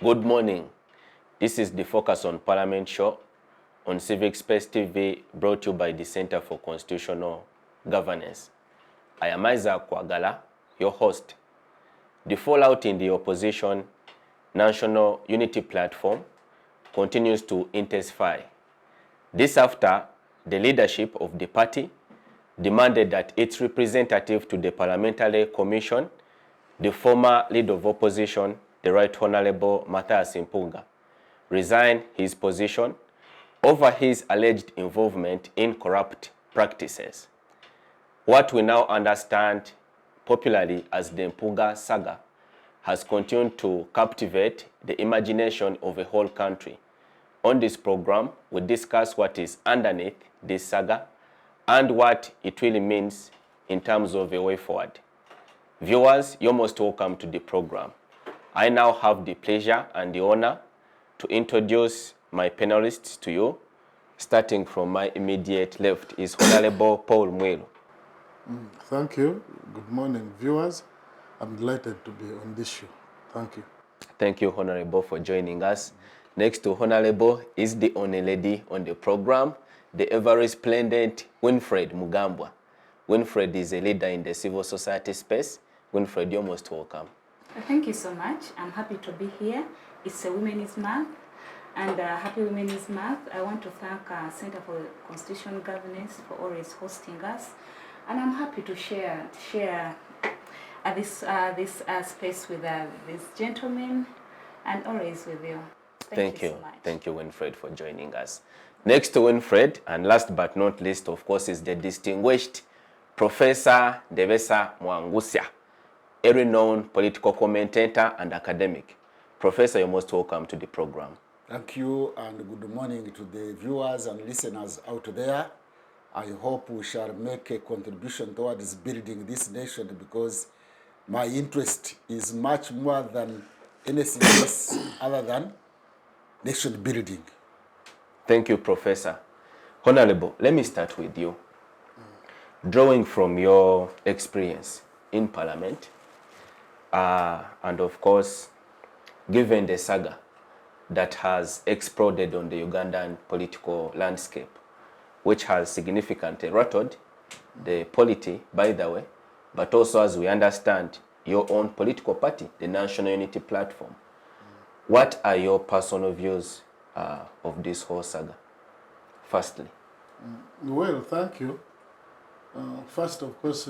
Good morning. This is the Focus on Parliament show on Civic Space TV, brought to you by the Center for Constitutional Governance. I am Kwagal, your host. The fallout in the opposition National Unity Platform continues to intensify. This after the leadership of the party demanded that its representative to the Parliamentary Commission, the former leader of opposition, the Right Honourable Mpuuga, resign his position over his alleged involvement in corrupt practices. What we now understand popularly as the Mpuuga Saga has continued to captivate the imagination of a whole country. On this program, we discuss what is underneath this saga and what it really means in terms of a way forward. Viewers, you're most welcome to the program. I now have the pleasure and the honor to introduce my panelists to you. Starting from my immediate left is Honourable Paul Mwiru. Thank you. Good morning, viewers. I'm delighted to be on this show. Thank you. Thank you, Honourable, for joining us. Next to Honourable is the only lady on the program, the ever-resplendent Winfred Mugambwa. Winfred is a leader in the civil society space. Winfred, you're most welcome. Thank you so much. I'm happy to be here. It's a Women's Month, and happy Women's Month. I want to thank Center for Constitutional Governance for always hosting us, and I'm happy to share this space with these gentlemen, and always with you. Thank you so much. Thank you, Winfred, for joining us. Next to Winfred, and last but not least, of course, is the distinguished Professor Ndebesa Mwabutsya, a renowned political commentator and academic. Professor, you're most welcome to the program. Thank you, and good morning to the viewers and listeners out there. I hope we shall make a contribution towards building this nation, because my interest is much more than anything else other than nation building. Thank you, Professor. Honourable, let me start with you. Drawing from your experience in Parliament, and of course, given the saga that has exploded on the Ugandan political landscape, which has significantly rattled the polity, by the way, but also, as we understand, your own political party, the National Unity Platform. What are your personal views of this whole saga, firstly? Well, thank you. First, of course,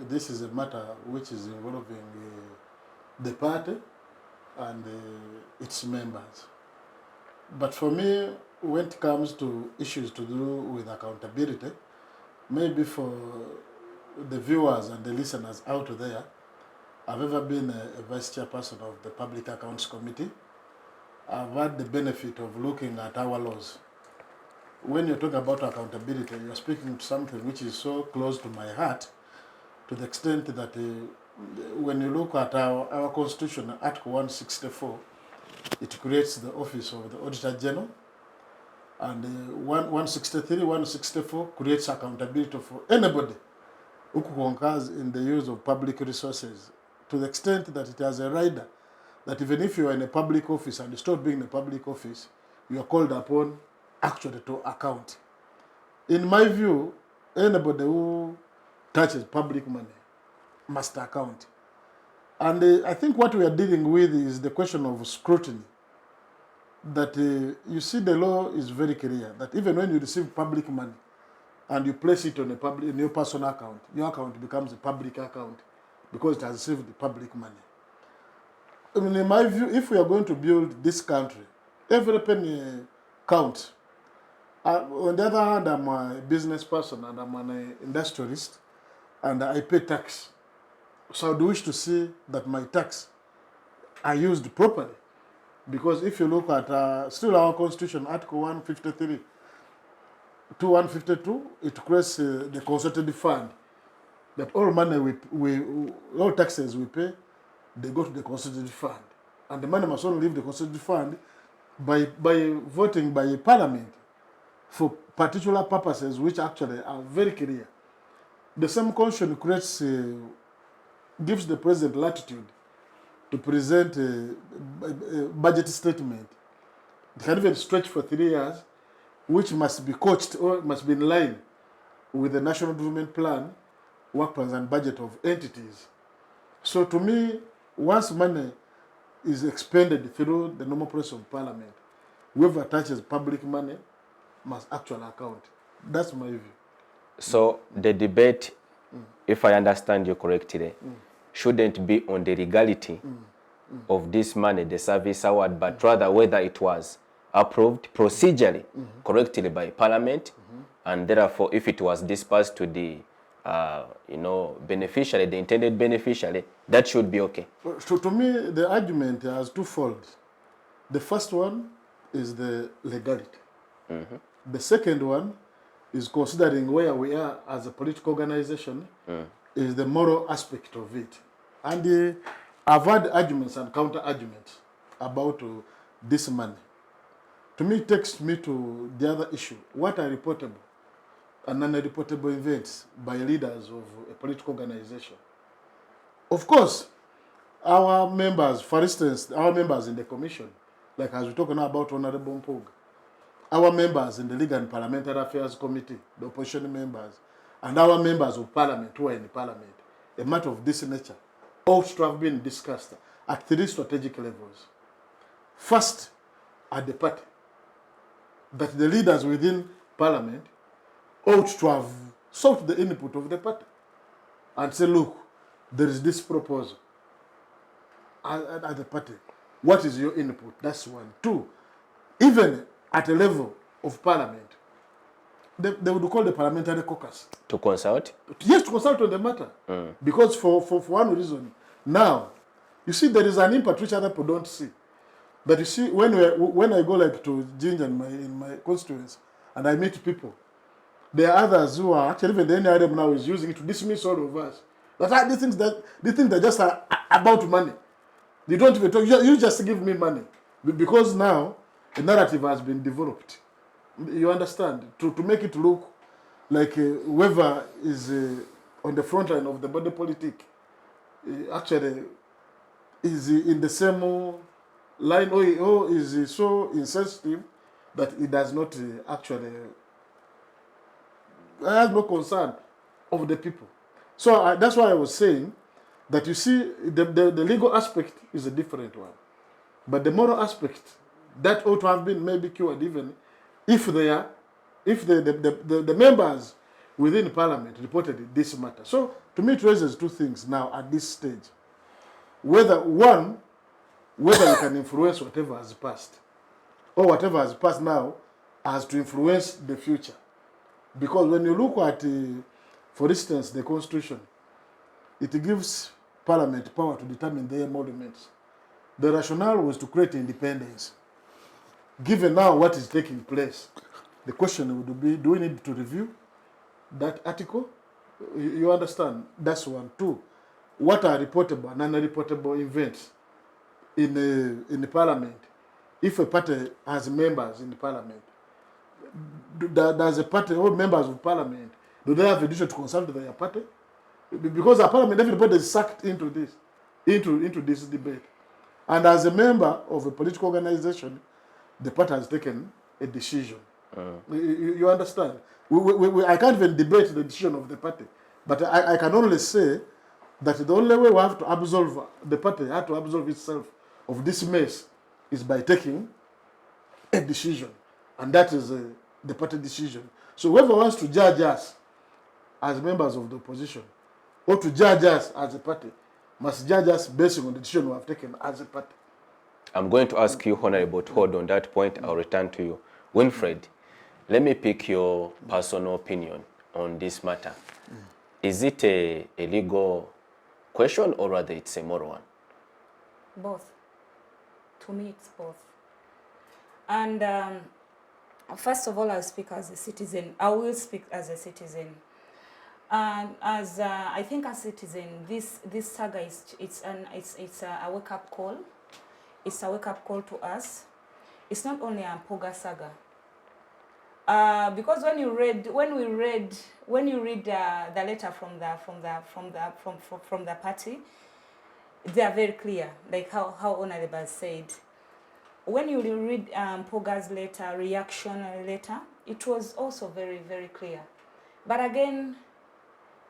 this is a matter which is involving the party and its members. But for me, when it comes to issues to do with accountability, maybe for the viewers and the listeners out there, I've ever been a vice chairperson of the Public Accounts Committee. I've had the benefit of looking at our laws. When you talk about accountability, you're speaking to something which is so close to my heart, to the extent that when you look at our Constitution, Article 164, it creates the office of the Auditor General, and 163, 164 creates accountability for anybody who concurs in the use of public resources, to the extent that it has a rider that even if you are in a public office and you stop being in a public office, you are called upon actually to account. In my view, anybody who touches public money must account. And I think what we are dealing with is the question of scrutiny. That you see, the law is very clear that even when you receive public money and you place it on in your personal account, your account becomes a public account because it has received the public money. I mean, in my view, if we are going to build this country, every penny counts. On the other hand, I'm a business person and I'm an industrialist, and I pay tax. So I do wish to see that my tax are used properly. Because if you look at still our Constitution, Article 153 to 152, it creates the concerted fund, that all money all taxes we pay, they go to the concerted fund. And the money must only leave the concerted fund by voting by Parliament for particular purposes which actually are very clear. The same constitution creates, gives the president latitude to present a budget statement. It can even stretch for 3 years, which must be coached or must be in line with the national development plan, work plans and budget of entities. So to me, once money is expended through the normal process of parliament, whoever touches public money must actually account. That's my view. So the debate, if I understand you correctly, shouldn't be on the legality of this money, the service award, but rather whether it was approved procedurally correctly by Parliament, and therefore if it was dispersed to the beneficiary, the intended beneficiary, that should be okay. So to me, the argument has twofold. The first one is the legality. The second one is considering where we are as a political organization, is the moral aspect of it. And I've had arguments and counter-arguments about this money. To me, it takes me to the other issue. What are reportable and non-reportable events by leaders of a political organization? Of course, our members, for instance, our members in the commission, like as we're talking now about Honourable Mpuuga, our members in the Legal and Parliamentary Affairs Committee, the opposition members, and our members of Parliament who are in the Parliament, a matter of this nature, ought to have been discussed at 3 strategic levels. First, at the party, that the leaders within Parliament ought to have sought the input of the party and say, look, there is this proposal at the party. What is your input? That's one. Two, even at a level of Parliament, they would call the parliamentary caucus. To consult? Yes, to consult on the matter. Because for one reason, now, you see there is an impact which other people don't see. But you see, when I go like to Ginger in my constituency, and I meet people, there are others who are actually, even the NRM now is using it to dismiss all of us. That these things that just are about money. They don't even talk. You just give me money. Because now a narrative has been developed. You understand? To make it look like whoever is on the front line of the body politic actually is in the same line or is so insensitive that it does not actually has no concern of the people. So that's why I was saying that you see the legal aspect is a different one. But the moral aspect, that ought to have been maybe cured even if the members within Parliament reported this matter. So to me it raises two things now at this stage. Whether you can influence whatever has passed, or whatever has passed now has to influence the future. Because when you look at, for instance, the Constitution, it gives Parliament power to determine their emoluments. The rationale was to create independence. Given now what is taking place, the question would be, do we need to review that article? You understand? That's one. Two, what are reportable and non-reportable events in the Parliament? If a party has members in the Parliament, does a party or members of Parliament, do they have a duty to consult their party? Because our Parliament, everybody is sucked into this debate. And as a member of a political organization, the party has taken a decision. You understand? I can't even debate the decision of the party, but I can only say that the only way we have to absolve the party, have to absolve itself of this mess, is by taking a decision, and that is the party decision. So whoever wants to judge us as members of the opposition, or to judge us as a party, must judge us based on the decision we have taken as a party. I'm going to ask you, Honourable, to hold on that point. I'll return to you. Winfred, let me pick your personal opinion on this matter. Is it a legal question or rather it's a moral one? Both. To me, it's both. And first of all, I'll speak as a citizen. I will speak as a citizen. As I think as a citizen, this saga it's a wake-up call. It's a wake-up call to us. It's not only a Mpuuga Saga. Because when you read the letter from the party, they are very clear, like how Honourable said. When you read Mpuuga's letter, reaction letter, it was also very, very clear. But again,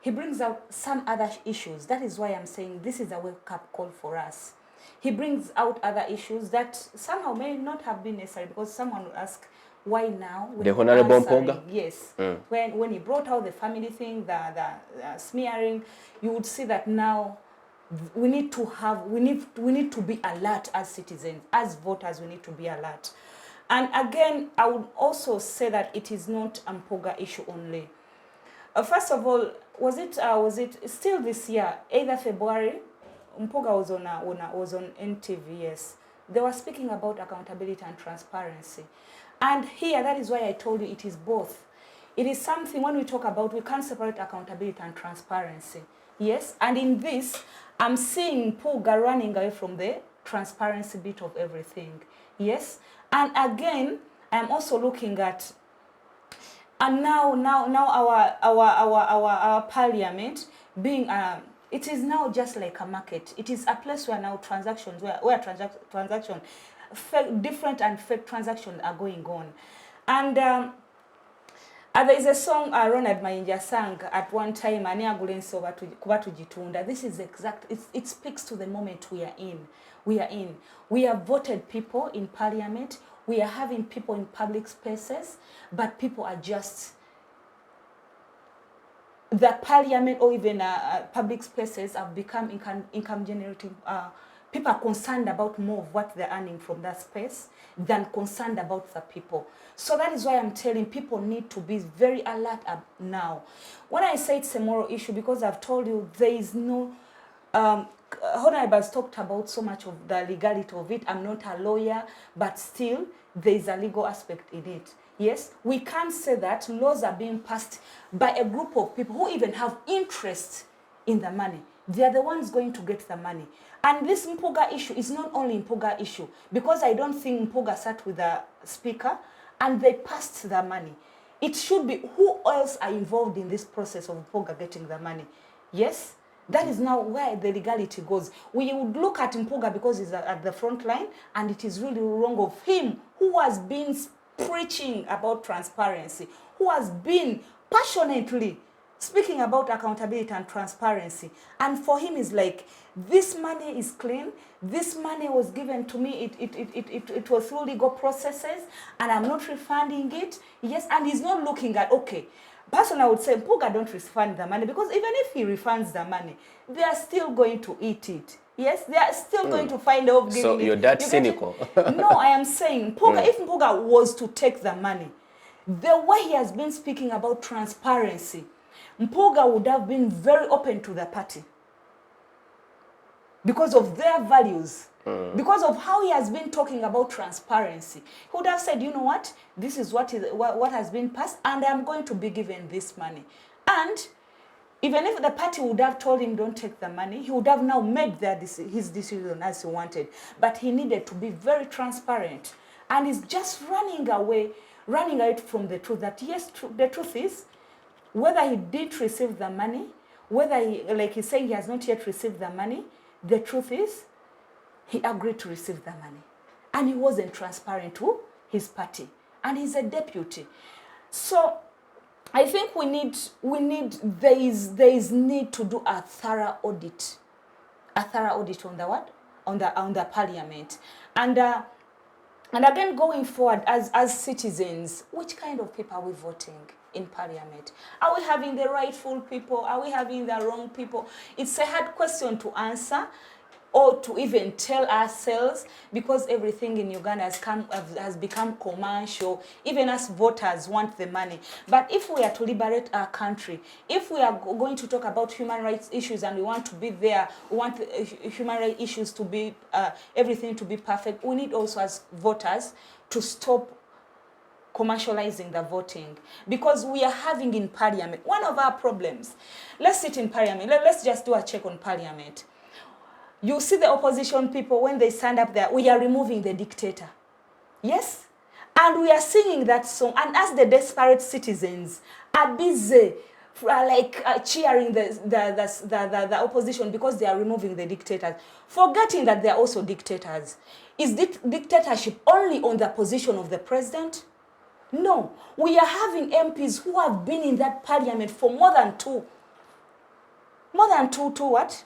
he brings out some other issues. That is why I'm saying this is a wake-up call for us. He brings out other issues that somehow may not have been necessary, because someone will ask, why now? The Honourable Mpuuga? Yes. When he brought out the family thing, the smearing, you would see that now we need to be alert as citizens, as voters. We need to be alert. And again, I would also say that it is not a Mpuuga issue only. First of all, was it still this year, either February? Mpuuga was on NTV. Yes, they were speaking about accountability and transparency. And here, that is why I told you it is both. It is something, when we talk about, we can't separate accountability and transparency. Yes, and in this, I'm seeing Mpuuga running away from the transparency bit of everything. Yes, and again, I'm also looking at, and now our parliament being it is now just like a market. It is a place where now transactions, different and fake transactions are going on. And there is a song Ronald Mayinja sang at one time, this is exact, it speaks to the moment we are in. We have voted people in parliament, we are having people in public spaces, but people are just, the parliament or even public spaces have become income generating. People are concerned about more of what they're earning from that space than concerned about the people. So that is why I'm telling people need to be very alert now. When I say it's a moral issue, because I've told you there is no, Honourable has talked about so much of the legality of it. I'm not a lawyer, but still there is a legal aspect in it. Yes, we can't say that laws are being passed by a group of people who even have interest in the money. They are the ones going to get the money. And this Mpuuga issue is not only Mpuuga issue, because I don't think Mpuuga sat with the speaker and they passed the money. It should be who else are involved in this process of Mpuuga getting the money. Yes, that is now where the legality goes. We would look at Mpuuga because he's at the front line, and it is really wrong of him who has been preaching about transparency, who has been passionately speaking about accountability and transparency. And for him is like, this money is clean, this money was given to me, it was through legal processes, and I'm not refunding it. Yes, and he's not looking at, okay, personally I would say Mpuuga don't refund the money, because even if he refunds the money, they are still going to eat it. Yes, they are still going to find out giving so it. you're that cynical. No, I am saying, Mpuuga, if Mpuuga was to take the money, the way he has been speaking about transparency, Mpuuga would have been very open to the party because of their values, because of how he has been talking about transparency. He would have said, you know what, this is what has been passed, and I'm going to be given this money. And even if the party would have told him don't take the money, he would have now made his decision as he wanted. But he needed to be very transparent. And he's just running away from the truth, that yes, the truth is, whether he did receive the money, whether he, like he's saying he has not yet received the money, the truth is, he agreed to receive the money. And he wasn't transparent to his party. And he's a deputy. So I think there is need to do a thorough audit. A thorough audit on the what? On the parliament. And again, going forward as citizens, which kind of people are we voting in parliament? Are we having the rightful people? Are we having the wrong people? It's a hard question to answer or to even tell ourselves, because everything in Uganda has become commercial. Even us voters want the money. But if we are to liberate our country, if we are going to talk about human rights issues and we want to be there, we want human rights issues to be, everything to be perfect, we need also as voters to stop commercializing the voting, because we are having in parliament, one of our problems, let's sit in parliament, let's just do a check on parliament. You see the opposition people, when they stand up there, we are removing the dictator. Yes? And we are singing that song. And as the desperate citizens are busy cheering the opposition because they are removing the dictators, forgetting that they are also dictators. Is dictatorship only on the position of the president? No. We are having MPs who have been in that parliament for more than two what?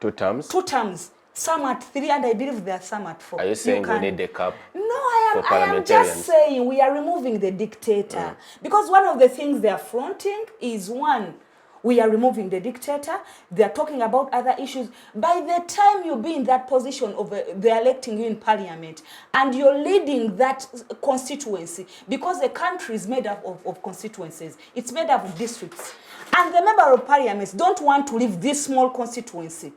2 terms? 2 terms. Some at 3, and I believe there are some at 4. Are you saying we need a cap? No, I am just saying we are removing the dictator. Because one of the things they are fronting is, one, we are removing the dictator. They are talking about other issues. By the time you be in that position of they're electing you in parliament and you're leading that constituency, because the country is made up of constituencies, it's made up of districts. And the member of parliament don't want to leave this small constituency.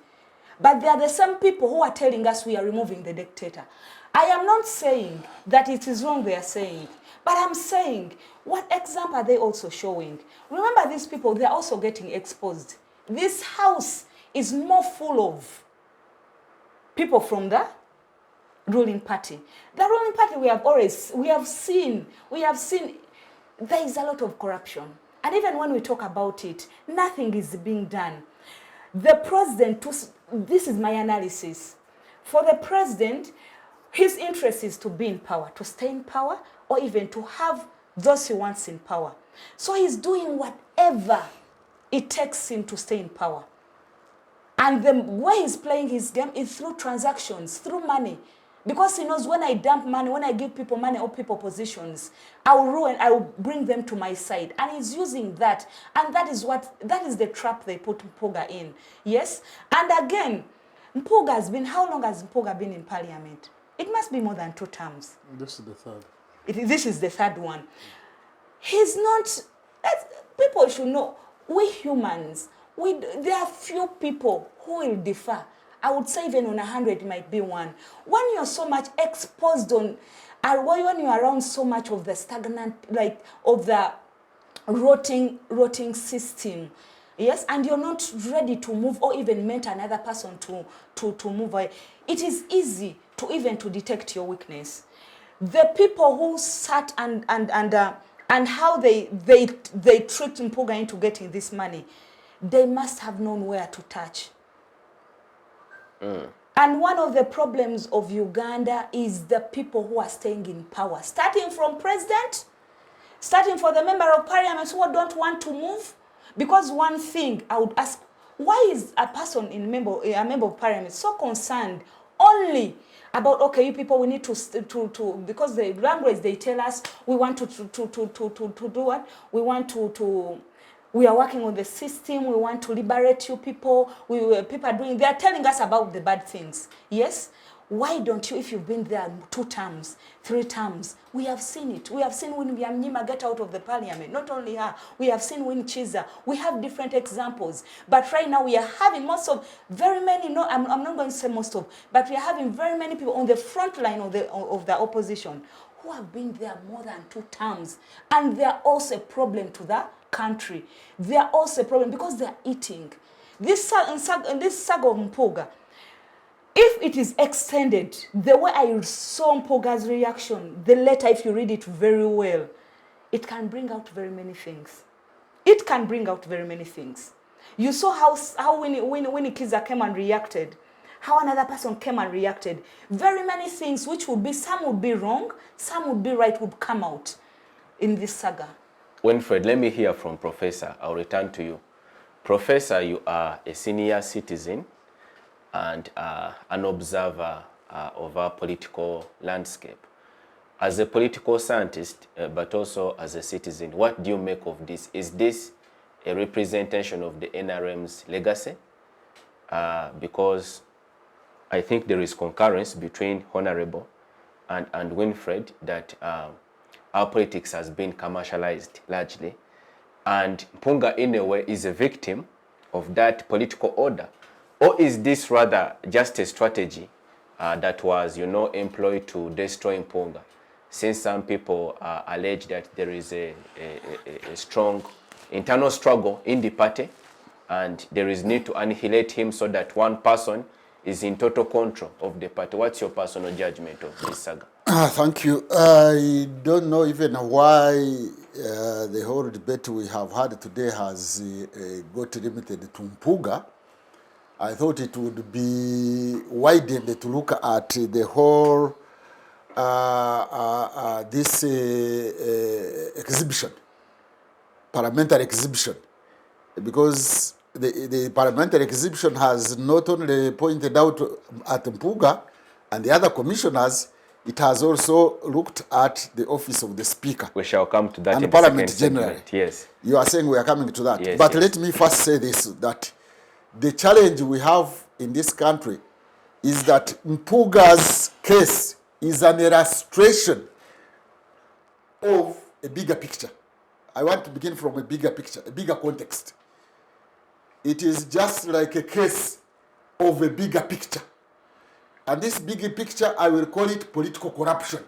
But they are the same people who are telling us we are removing the dictator. I am not saying that it is wrong they are saying, but I'm saying, what example are they also showing? Remember, these people, they are also getting exposed. This house is more full of people from the ruling party. The ruling party, we have seen there is a lot of corruption. And even when we talk about it, nothing is being done. The president, this is my analysis. For the president, his interest is to be in power, to stay in power, or even to have those he wants in power. So he's doing whatever it takes him to stay in power. And the way he's playing his game is through transactions, through money. Because he knows when I dump money, when I give people money or people positions, I will bring them to my side. And he's using that. And that is the trap they put Mpuuga in. Yes? And again, how long has Mpuuga been in parliament? It must be more than 2 terms. This is the third. This is the third one. He's not, people should know, we humans, there are few people who will differ. I would say even on 100 it might be 1. When you're so much exposed on, when you're around so much of the stagnant, of the rotting system, yes, and you're not ready to move or even mentor another person to move away, it is easy to detect your weakness. The people who sat and how they tricked Mpuuga into getting this money, they must have known where to touch. And one of the problems of Uganda is the people who are staying in power, starting from president, starting for the member of parliament who don't want to move. Because one thing I would ask, why is a person a member of parliament so concerned only about, okay, you people, we need to because the language they tell us, we want to do what? We are working on the system, we want to liberate you people, people are doing, they are telling us about the bad things. Yes? Why don't you, if you've been there 2 terms, 3 terms, we have seen it. We have seen when Byamnyima get out of the parliament, not only her, we have seen when Chiza, we have different examples. But right now we are having very many, no, I'm not going to say most of, but we are having very many people on the front line of the opposition who have been there more than 2 terms. And they are also a problem to the country. They are also a problem because they are eating. This saga of Mpuuga, if it is extended, the way I saw Mpuuga's reaction, the letter, if you read it very well, it can bring out very many things. It can bring out very many things. You saw how when Kiza came and reacted, how another person came and reacted. Very many things which some would be wrong, some would be right, would come out in this saga. Winfred, let me hear from Professor. I'll return to you. Professor, you are a senior citizen and an observer of our political landscape. As a political scientist, but also as a citizen, what do you make of this? Is this a representation of the NRM's legacy? Because I think there is concurrence between Honourable and Winfred that our politics has been commercialized largely. And Mpuuga, in a way, is a victim of that political order. Or is this rather just a strategy that was, employed to destroy Mpuuga? Since some people allege that there is a strong internal struggle in the party and there is need to annihilate him so that one person is in total control of the party. What's your personal judgment of this saga? Thank you. I don't know even why the whole debate we have had today has got limited to Mpuuga. I thought it would be widened to look at the whole this exhibition, parliamentary exhibition, because the parliamentary exhibition has not only pointed out at Mpuuga and the other commissioners, it has also looked at the office of the Speaker. We shall come to that and in Parliament the second generally. segment. Yes. You are saying we are coming to that. Yes, But yes. let me first say this, that the challenge we have in this country is that Mpuuga's case is an illustration of a bigger picture. I want to begin from a bigger picture, a bigger context. It is just like a case of a bigger picture. And this bigger picture, I will call it political corruption.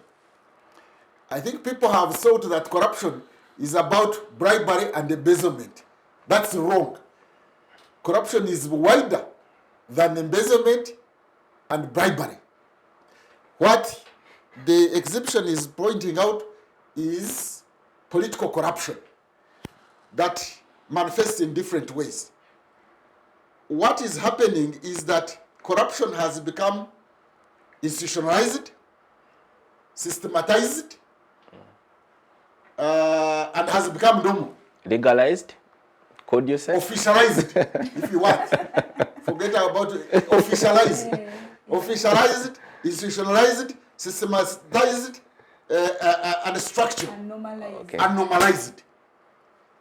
I think people have thought that corruption is about bribery and embezzlement. That's wrong. Corruption is wider than embezzlement and bribery. What the exhibition is pointing out is political corruption that manifests in different ways. What is happening is that corruption has become institutionalized, systematized, and has become normal. Legalized, could you say? Officialized, if you want. Forget about it. Officialized. Officialized, institutionalized, systematized, and structured. And normalized. Okay. And normalized.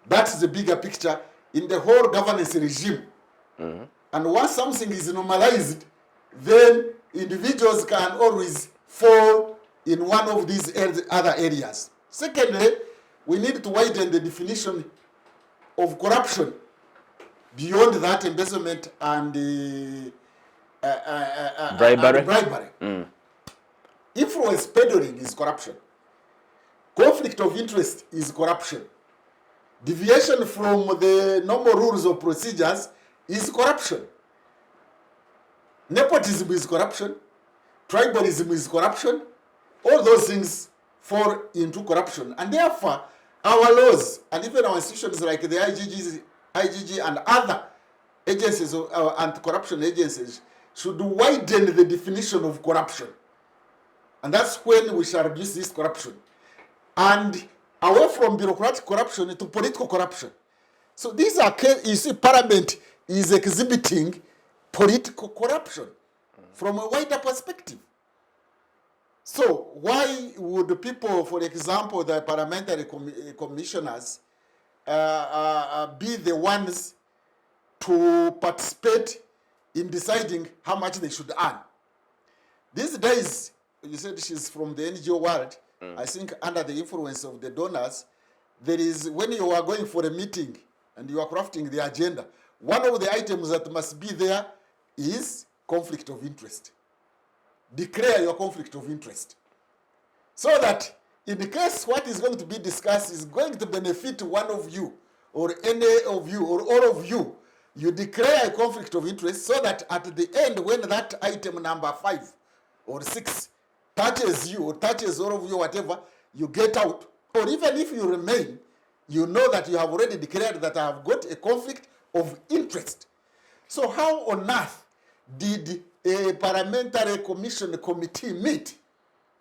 That's the bigger picture in the whole governance regime. And once something is normalized, then individuals can always fall in one of these other areas. Secondly, we need to widen the definition of corruption beyond that embezzlement and Bribery. and bribery. Influence peddling is corruption. Conflict of interest is corruption. Deviation from the normal rules of procedures is corruption. Nepotism is corruption. Tribalism is corruption. All those things fall into corruption. And therefore, our laws and even our institutions like the IGG and other agencies, anti-corruption agencies, should widen the definition of corruption. And that's when we shall reduce this corruption. And away from bureaucratic corruption to political corruption. So these are, you see, Parliament is exhibiting political corruption from a wider perspective. So why would people, for example, the parliamentary commissioners, be the ones to participate in deciding how much they should earn? These days, you said she's from the NGO world. I think under the influence of the donors, there is, when you are going for a meeting and you are crafting the agenda, one of the items that must be there is conflict of interest. Declare your conflict of interest. So that in the case what is going to be discussed is going to benefit one of you, or any of you, or all of you, you declare a conflict of interest so that at the end, when that item number 5 or 6 touches you or touches all of you, whatever, you get out. Or even if you remain, you know that you have already declared that I have got a conflict of interest. So how on earth did a parliamentary committee meet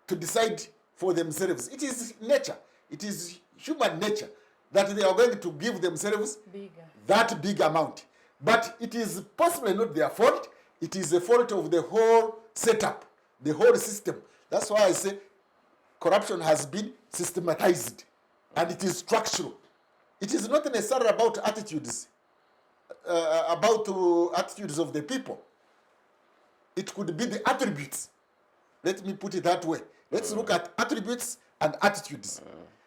to decide for themselves? It is nature. It is human nature that they are going to give themselves that big amount. But it is possibly not their fault. It is the fault of the whole setup, the whole system. That's why I say corruption has been systematized and it is structural. It is not necessarily about attitudes, attitudes of the people. It could be the attributes. Let me put it that way. Let's look at attributes and attitudes.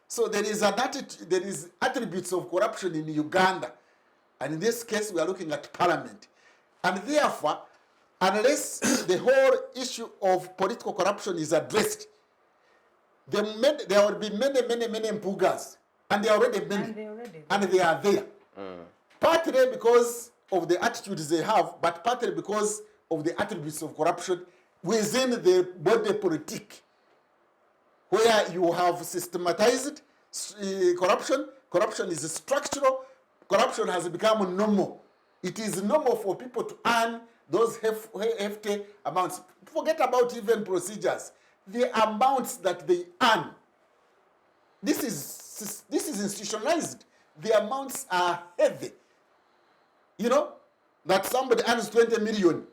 So there is attributes of corruption in Uganda. And in this case, we are looking at parliament. And therefore, unless the whole issue of political corruption is addressed, there will be many Mpuugas. And there are already many. And they are there. Partly because of the attitudes they have, but partly because of the attributes of corruption within the body politic. where you have systematized corruption. Corruption is structural. Corruption has become normal. It is normal for people to earn those hefty amounts. Forget about even procedures. The amounts that they earn. This is institutionalized. The amounts are heavy. You know, that somebody earns 20 million.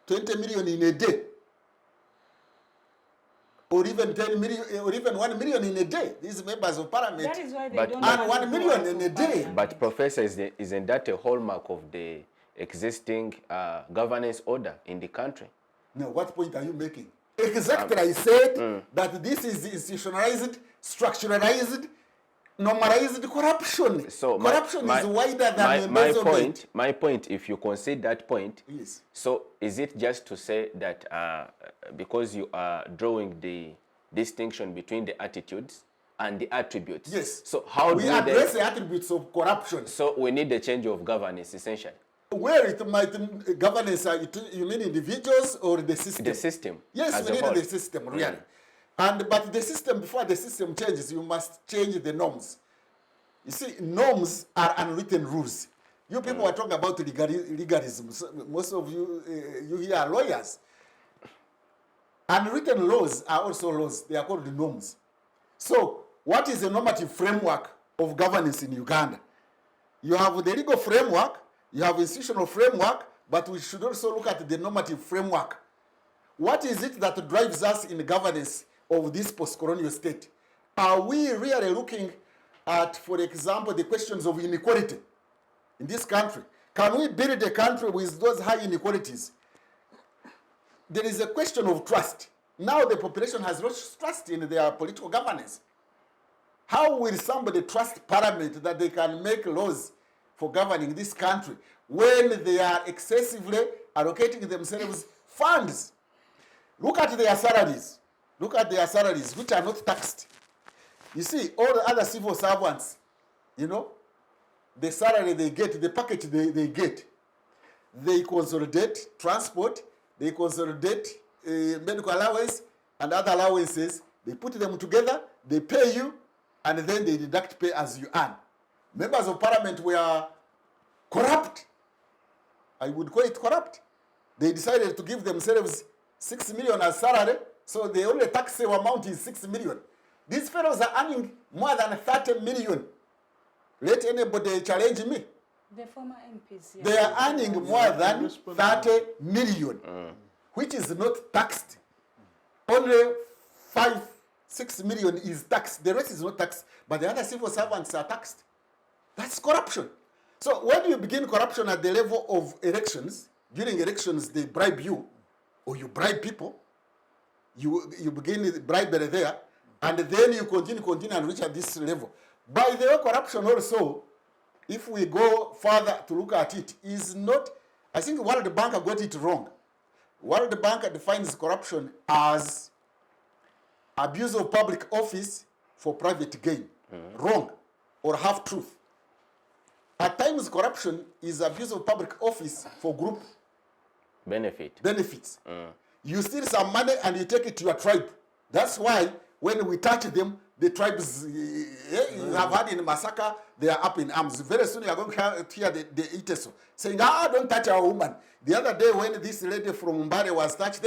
20 million in a day. Or even 10 million, or even 1 million in a day. These members of parliament That is why they But- don't earn want 1 to million go in to a day. parliament. But Professor, isn't that a hallmark of the existing governance order in the country? No, what point are you making? Exactly, I said that this is institutionalized, structuralized, normalized corruption. So corruption is wider than embezzlement. my point, if you concede that point, Yes. so is it just to say that because you are drawing the distinction between the attitudes and the attributes? Yes. So how we do address they? the attributes of corruption? So we need a change of governance, essentially. Where it might governance, you mean individuals or the system? The system. Yes, as we a need whole. the system, really. But the system, before the system changes, you must change the norms. You see, norms are unwritten rules. You people are talking about legalism. So most of you, you here are lawyers. Unwritten laws are also laws. They are called norms. So, what is the normative framework of governance in Uganda? You have the legal framework, you have institutional framework, but we should also look at the normative framework. What is it that drives us in the governance of this post-colonial state? Are we really looking at, for example, the questions of inequality in this country? Can we build a country with those high inequalities? There is a question of trust. Now the population has lost trust in their political governance. How will somebody trust parliament that they can make laws for governing this country when they are excessively allocating themselves funds? Look at their salaries. Look at their salaries, which are not taxed. You see, all the other civil servants, you know, the salary they get, the package they get, they consolidate transport, they consolidate medical allowance and other allowances, they put them together, they pay you, and then they deduct pay as you earn. Members of parliament were corrupt. I would call it corrupt. They decided to give themselves 6 million as salary, so the only taxable amount is 6 million. These fellows are earning more than 30 million. Let anybody challenge me. The former MPs. They are earning more than 30 million, which is not taxed. Only 5-6 million is taxed. The rest is not taxed, but the other civil servants are taxed. That's corruption. So when you begin corruption at the level of elections, during elections they bribe you, or you bribe people, you begin bribery there, and then you continue and reach at this level. By the way, corruption also, if we go further to look at it, is not, I think World Bank got it wrong. World Bank defines corruption as abuse of public office for private gain. Wrong, or half-truth. At times, corruption is abuse of public office for group benefits. You steal some money and you take it to your tribe. That's why when we touch them, the tribes, you have had in Massacre, they are up in arms. Very soon you are going to hear the Iteso saying, don't touch our woman. The other day when this lady from Mbare was touched,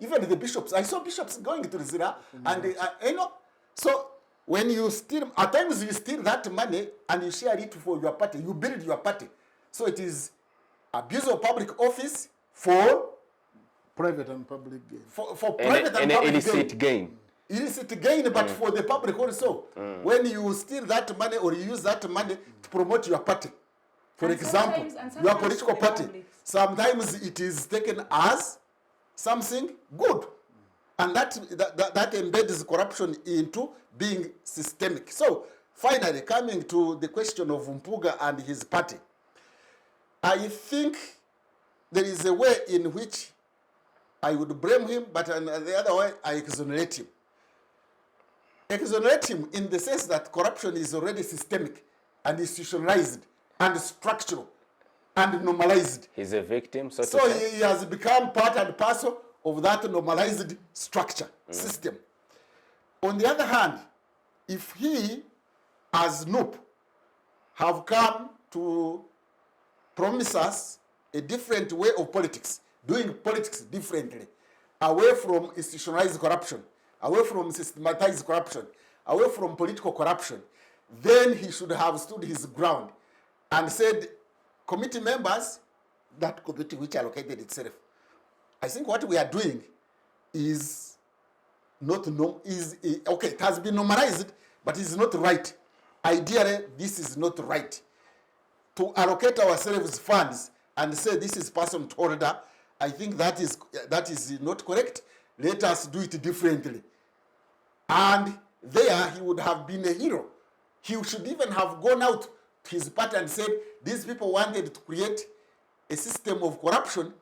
even the bishops, I saw bishops going to the Zira, and you know, so when you steal, at times you steal that money and you share it for your party, you build your party. So it is abuse of public office for Private and public gain. For private and public illicit gain. Illicit gain, but for the public also. When you steal that money or you use that money to promote your party, for And example, sometimes your for political the party, public. sometimes it is taken as something good. And that embeds corruption into being systemic. So, finally, coming to the question of Mpuuga and his party, I think there is a way in which I would blame him, but on the other way, I exonerate him. Exonerate him in the sense that corruption is already systemic and institutionalized and structural and normalized. He's a victim, so So to say. he has become part and parcel of that normalized structure, system. On the other hand, if he, as NUP, have come to promise us a different way of politics, doing politics differently, away from institutionalized corruption, away from systematized corruption, away from political corruption, then he should have stood his ground and said, committee members, that committee which allocated itself, I think what we are doing is not okay, it has been normalized, but it's not right. Ideally, this is not right. To allocate ourselves funds and say this is person to order, I think that is not correct. Let us do it differently. And there he would have been a hero. He should even have gone out to his party and said, these people wanted to create a system of corruption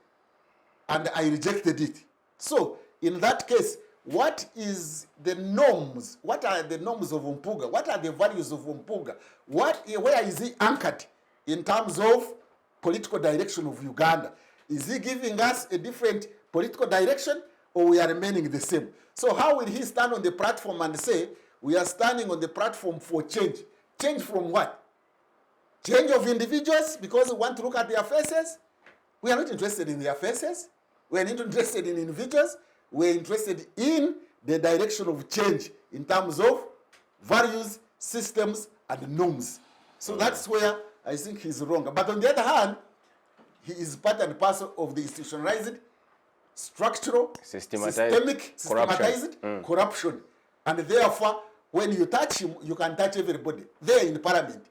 and I rejected it. So in that case, what is the norms? What are the norms of Mpuuga? What are the values of Mpuuga? Where is he anchored in terms of political direction of Uganda? Is he giving us a different political direction, or we are remaining the same? So how will he stand on the platform and say, we are standing on the platform for change? Change from what? Change of individuals because we want to look at their faces? We are not interested in their faces. We are not interested in individuals. We are interested in the direction of change in terms of values, systems, and norms. So that's where I think he's wrong. But on the other hand, he is part and parcel of the institutionalized, structural, systemic, systematized corruption. And therefore, when you touch him, you can touch everybody. There in Parliament.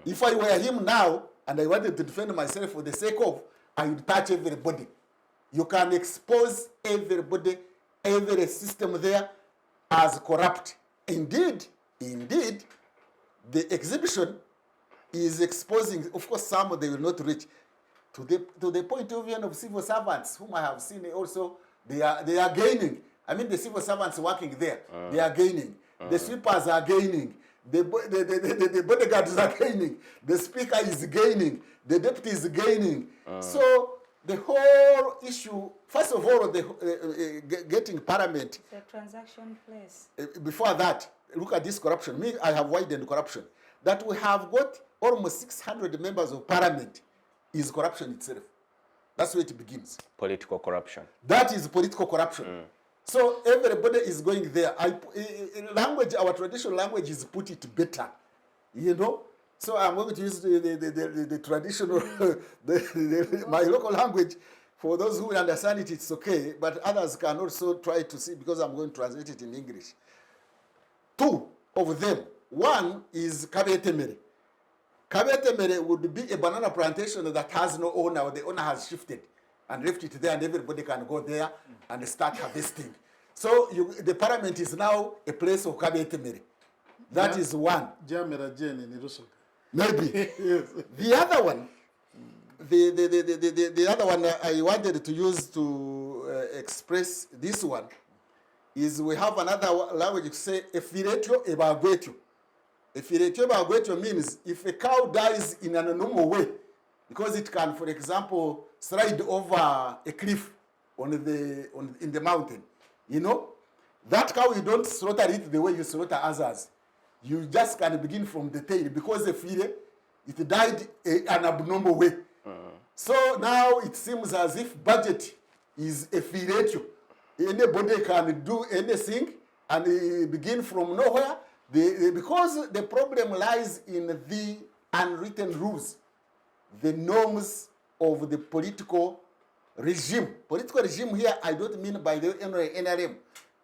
If I were him now, and I wanted to defend myself for the sake of, I would touch everybody. You can expose everybody, every system there as corrupt. Indeed, the exhibition is exposing, of course, some they will not reach, to the point of view of civil servants, whom I have seen also, they are gaining. I mean, the civil servants working there, they are gaining. The sweepers are gaining. The bodyguards are gaining. The speaker is gaining. The deputy is gaining. So the whole issue, first of all, getting parliament. It's a transaction place. Before that, look at this corruption. Me, I have widened corruption. That we have got almost 600 members of parliament is corruption itself. That's where it begins. Political corruption. That is political corruption. So everybody is going there. Language, our traditional language is put it better, you know. So I'm going to use the traditional, my local language. For those who understand it, it's okay. But others can also try to see, because I'm going to translate it in English. Two of them. One is Kabetemere. Kabetemere would be a banana plantation that has no owner, or the owner has shifted and left it there, and everybody can go there and start harvesting. So the parliament is now a place of Kabetemere. That is one. Maybe. Yes. The other one, the other one I wanted to use to express this one is we have another language to say efiretio ebagwetio. Efiretio ebagwetio means if a cow dies in an normal way, because it can, for example, slide over a cliff in the mountain, you know, that cow, you don't slaughter it the way you slaughter others. You just can begin from the tail, because it died an abnormal way. So now it seems as if budget is a filetio. Anybody can do anything and begin from nowhere. Because the problem lies in the unwritten rules, the norms of the political regime. Political regime here, I don't mean by the NRM.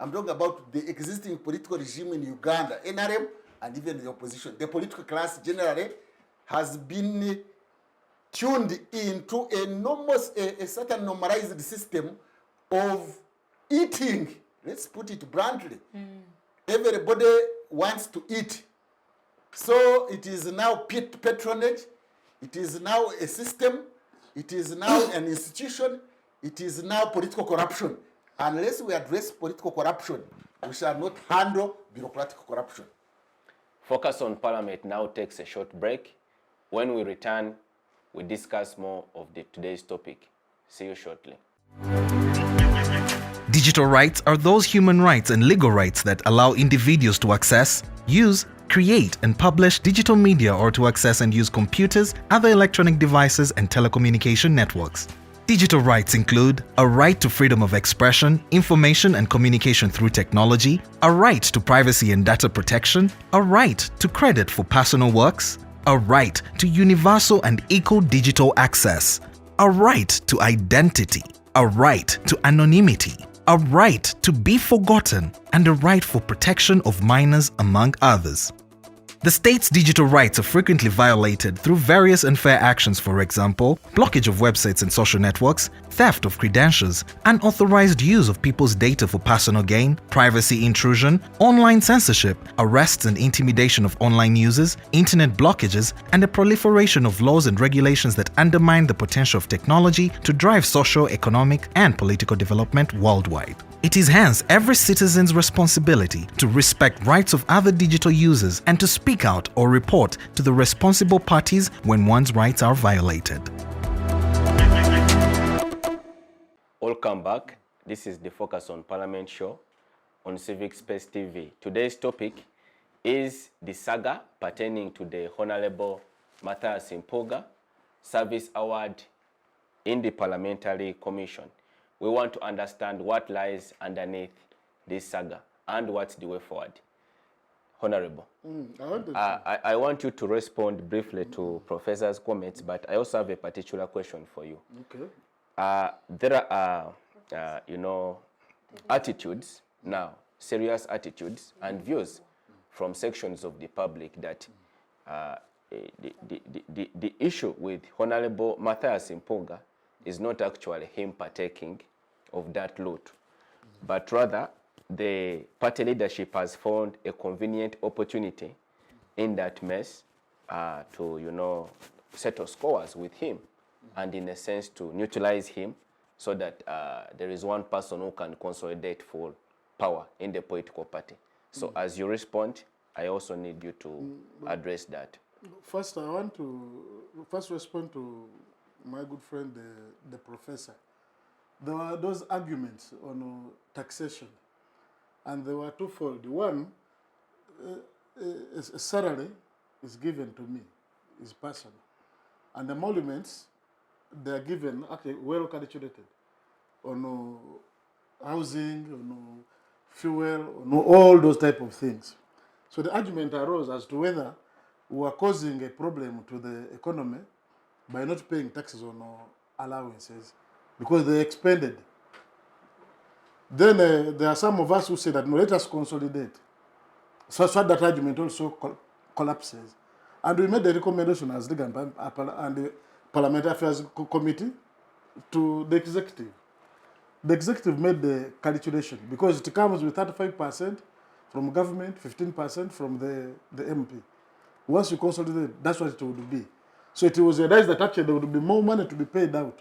I'm talking about the existing political regime in Uganda, NRM, and even the opposition. The political class generally has been tuned into a certain normalized system of eating. Let's put it bluntly. Everybody wants to eat. So it is now patronage. It is now a system. It is now an institution. It is now political corruption. Unless we address political corruption, we shall not handle bureaucratic corruption. Focus on Parliament now takes a short break. When we return, we discuss more of today's topic. See you shortly. Digital rights are those human rights and legal rights that allow individuals to access, use, create and publish digital media or to access and use computers, other electronic devices and telecommunication networks. Digital rights include a right to freedom of expression, information and communication through technology, a right to privacy and data protection, a right to credit for personal works, a right to universal and equal digital access, a right to identity, a right to anonymity, a right to be forgotten, and a right for protection of minors, among others. The state's digital rights are frequently violated through various unfair actions, for example, blockage of websites and social networks, theft of credentials, unauthorized use of people's data for personal gain, privacy intrusion, online censorship, arrests and intimidation of online users, internet blockages, and the proliferation of laws and regulations that undermine the potential of technology to drive social, economic, and political development worldwide. It is hence every citizen's responsibility to respect rights of other digital users and to speak out or report to the responsible parties when one's rights are violated. Welcome back. This is the Focus on Parliament show on Civic Space TV. Today's topic is the saga pertaining to the Honourable Mpuuga Service Award in the Parliamentary Commission. We want to understand what lies underneath this saga and what's the way forward. Honourable, I want you to respond briefly to Professor's comments, but I also have a particular question for you. Okay. There are, attitudes now, serious attitudes and views from sections of the public that the issue with Honourable Mpuuga is not actually him partaking of that loot, but rather the party leadership has found a convenient opportunity in that mess to, settle scores with him and in a sense to neutralize him so that there is one person who can consolidate full power in the political party. So as you respond, I also need you to address that. First, I want to respond to my good friend, the professor. There were those arguments on taxation, and they were twofold. One, a salary is given to me, is personal, and the emoluments, they are given, okay, well calculated on housing, on fuel, on all those type of things. So the argument arose as to whether we are causing a problem to the economy by not paying taxes on allowances because they expended. Then there are some of us who say that no, let us consolidate. So that argument also collapses. And we made the recommendation as the and the Parliamentary Affairs Committee to the executive. The executive made the calculation because it comes with 35% from government, 15% from the MP. Once you consolidate, that's what it would be. So it was realized that actually there would be more money to be paid out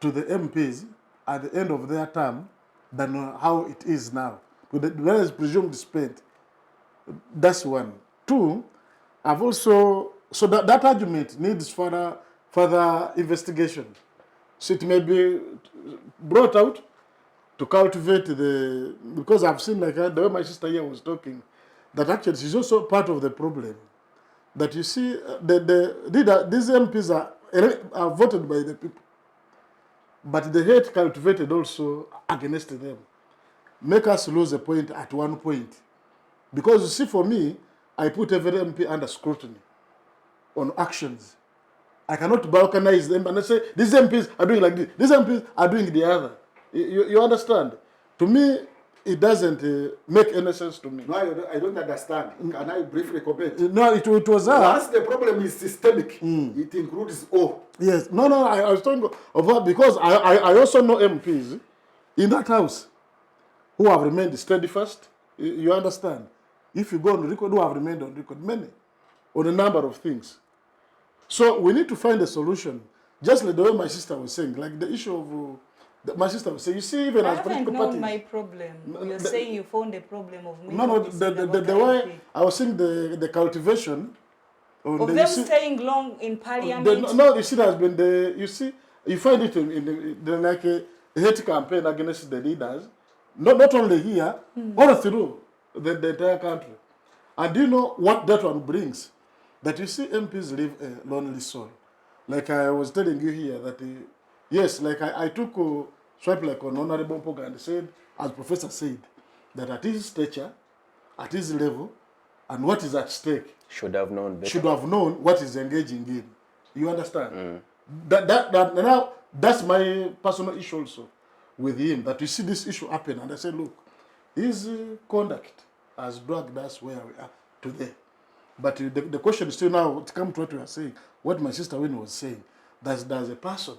to the MPs at the end of their term than how it is now. Where is presumed spent? That's one. Two, I've also, so that argument needs further investigation. So it may be brought out to cultivate because I've seen like the way my sister here was talking, that actually she's also part of the problem. That you see, these MPs are voted by the people, but the hate cultivated also against them make us lose a point at one point. Because you see, for me, I put every MP under scrutiny on actions. I cannot balkanize them and I say, these MPs are doing like this, these MPs are doing the other. You understand? To me, it doesn't make any sense to me. No, I don't understand. Can I briefly comment? No, it was once the problem is systemic, it includes all. Yes. No, I was talking about because I also know MPs in that house who have remained steadfast. You understand? If you go on record, who have remained on record, many, on a number of things. So we need to find a solution. Just like the way my sister was saying, like the issue of my sister was saying, you see, even as political parties. I haven't known my problem. You're saying you found a problem of me. No, the way I was saying the cultivation of them staying long in parliament. No, you see, there has been you find it in like a hate campaign against the leaders not only here, all through the entire country. And do you know what that one brings? That you see MPs live a lonely soul. Like I was telling you here that, yes, like I took a swipe like on Honourable Mpuuga and said, as Professor said, that at his stature, at his level, and what is at stake, should have known better. Should have known what is engaging in. You understand? Now, that's my personal issue also with him, that we see this issue happen, and I said, look, his conduct has dragged us where we are today. But the question is still now, to come to what we are saying, what my sister Winnie was saying, there's a person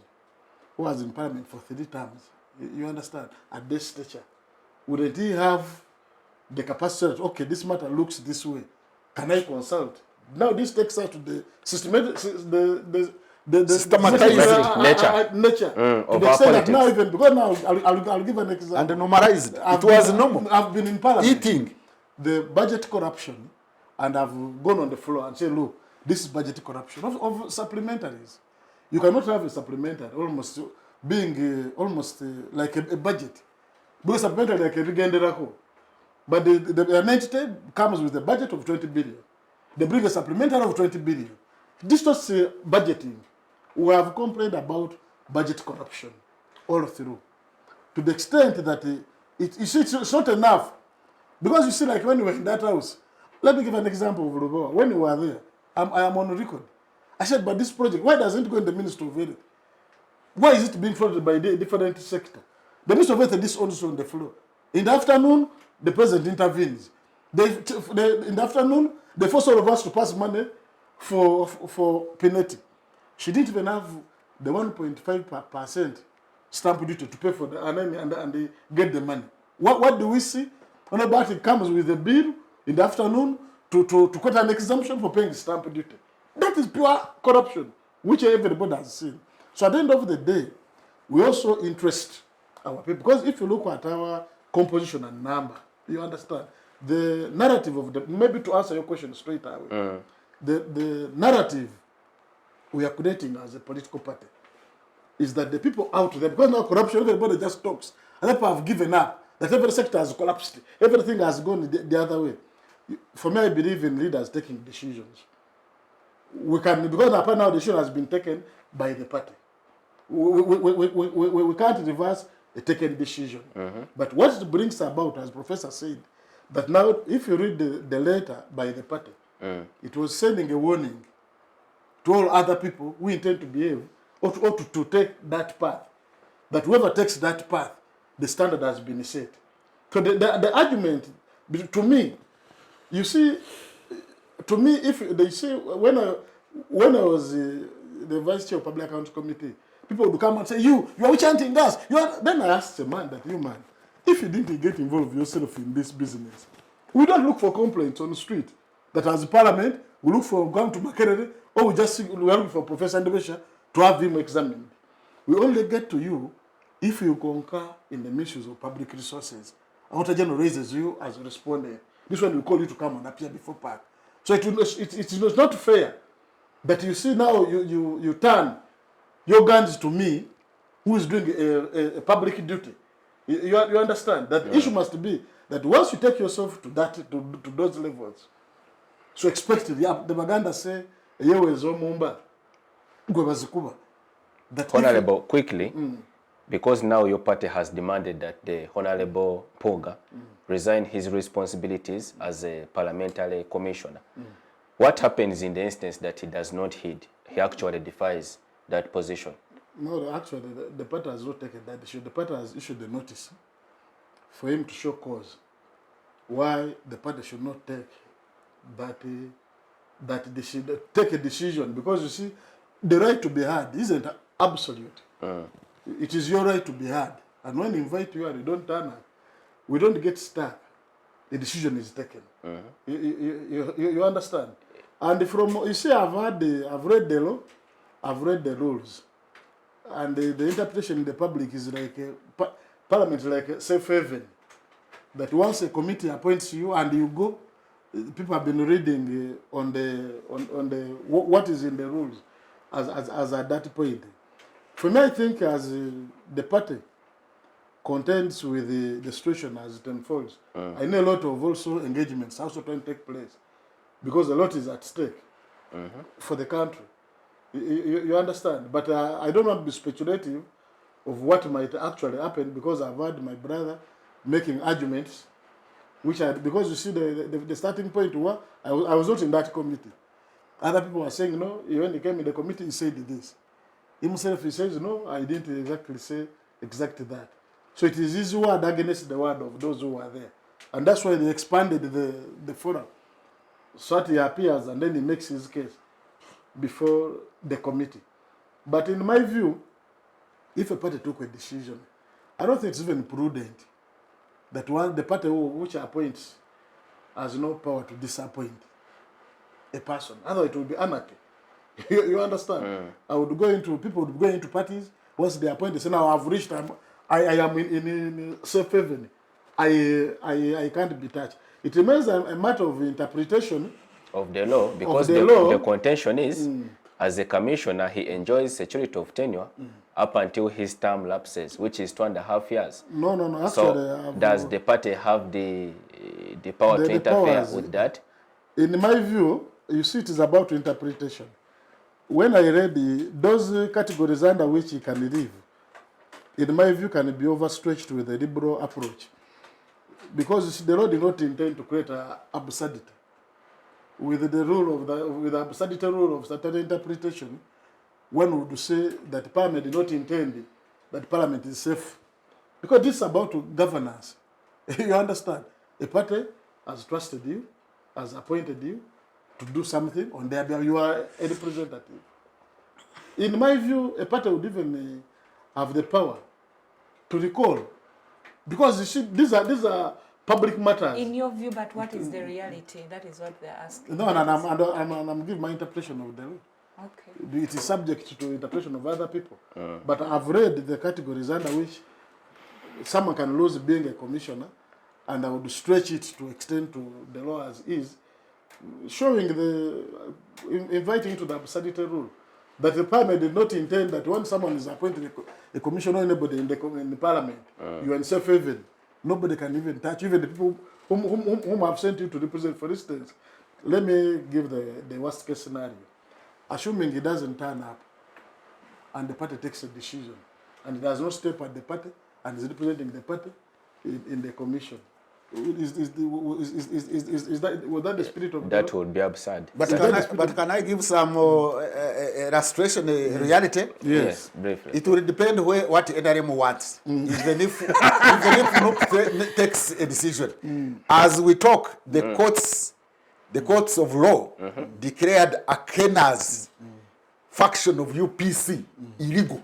who was in parliament for 3 terms, you understand, at this stature. Wouldn't he have the capacity that, okay, this matter looks this way, can I consult? Now this takes us to the systematic, the systematized nature. Of the our extent that politics. now even, because now I'll give an example. And normalized. It was normal. I've been in parliament. Eating. The budget corruption, and I've gone on the floor and said, look, this is budget corruption of supplementaries. You cannot have a supplementary almost being like a budget. Because supplementary like a Rigenderako. But the entity comes with a budget of 20 billion. They bring a supplementary of 20 billion. This was budgeting. We have complained about budget corruption all through. To the extent that it's not enough. Because you see, like when we were in that house, let me give an example of Rubawa. When we were there, I am on record. I said, but this project, why doesn't it go in the Ministry of Health? Why is it being funded by the different sector? The Ministry of Health is also on the floor. In the afternoon, the President intervenes. In the afternoon, they force all of us to pass money for penalty. She didn't even have the 1.5% stamp duty to pay for the and they get the money. What do we see? Honourable comes with a bill in the afternoon to quote an exemption for paying stamp duty. That is pure corruption, which everybody has seen. So at the end of the day, we also interest our people. Because if you look at our composition and number, you understand, the narrative of the, maybe to answer your question straight away, the narrative we are creating as a political party is that the people out there, because now corruption, everybody just talks, and people have given up, that every sector has collapsed, everything has gone the other way. For me, I believe in leaders taking decisions. We can, because up now the decision has been taken by the party. We can't reverse a taken decision. But what it brings about, as Professor said, that now if you read the letter by the party, it was sending a warning to all other people who intend to behave or to take that path. That whoever takes that path, the standard has been set. So the argument, to me, you see, to me, if they say, when I was the vice chair of Public Account Committee, people would come and say, you are chanting us. Then I asked the man that, you man, if you didn't get involved yourself in this business, we don't look for complaints on the street. That as a parliament, we look for going to Makerere, or we are looking for Professor Ndebesa to have him examined. We only get to you if you concur in the misuse of public resources. And what general raises you as a respondent. This one will call you to come and appear before PAC. So it is not fair that you see now you turn your guns to me, who is doing a public duty. You understand that the issue must be that once you take yourself to those levels, so expect the Baganda say, that Honourable, quickly, because now your party has demanded that the Honourable Mpuuga resign his responsibilities as a parliamentary commissioner. What happens in the instance that he does not heed? He actually defies that position. No, actually, the party has not taken that issue. The party has issued a notice for him to show cause why the party should not take take a decision. Because you see, the right to be heard isn't absolute. It is your right to be heard. And when they invite you and you don't turn up, we don't get stuck. The decision is taken. You understand? And you see, I've read the law, I've read the rules. And the interpretation in the public is like Parliament is like a safe haven. That once a committee appoints you and you go, people have been reading on the what is in the rules as at that point. For me, I think as the party, contends with the situation as it unfolds. I know a lot of also engagements also trying to take place because a lot is at stake for the country. You understand? But I don't want to be speculative of what might actually happen because I've heard my brother making arguments, because you see the starting point was I was not in that committee. Other people were saying, no, when he came in the committee, he said this. Himself, he says, no, I didn't exactly say exactly that. So it is his word against the word of those who were there. And that's why they expanded the forum. So that he appears and then he makes his case before the committee. But in my view, if a party took a decision, I don't think it's even prudent that the party which appoints has no power to disappoint a person. Otherwise, it will be anarchy. You understand? People would go into parties. Once they appoint, they say, now I've reached, I am in safe haven. I can't be touched. It remains a matter of interpretation of the law, because law. The contention is, as a commissioner, he enjoys security of tenure up until his term lapses, which is 2.5 years. No. Actually, so does the party have the power to interfere with that? In my view, you see, it is about interpretation. When I read those categories under which he can live, in my view, can be overstretched with a liberal approach. Because you see, the law did not intend to create an absurdity. With the absurdity rule of certain interpretation, one would say that Parliament did not intend that Parliament is safe. Because this is about governance. You understand? A party has trusted you, has appointed you to do something on their behalf. You are a representative. In my view, a party would even have the power to recall. Because you see, these are public matters. In your view, but what is the reality? That is what they're asking. No, and I'm giving my interpretation of the law. Okay. It is subject to interpretation of other people. But I've read the categories under which someone can lose being a commissioner, and I would stretch it to extend to the law as is, showing inviting to the absurdity rule. That the Parliament did not intend that when someone is appointed a commissioner or anybody in the Parliament, you are in safe haven. Nobody can even touch, even the people whom I've sent you to represent. For instance, let me give the worst case scenario. Assuming he doesn't turn up and the party takes a decision and he does not step at the party and is representing the party in the commission. Was that the spirit of that would be absurd. But can I give some illustration, reality? Yes, briefly. It will depend what NRM wants, even if Nup takes a decision. As we talk, the courts of law declared Akena's faction of UPC illegal,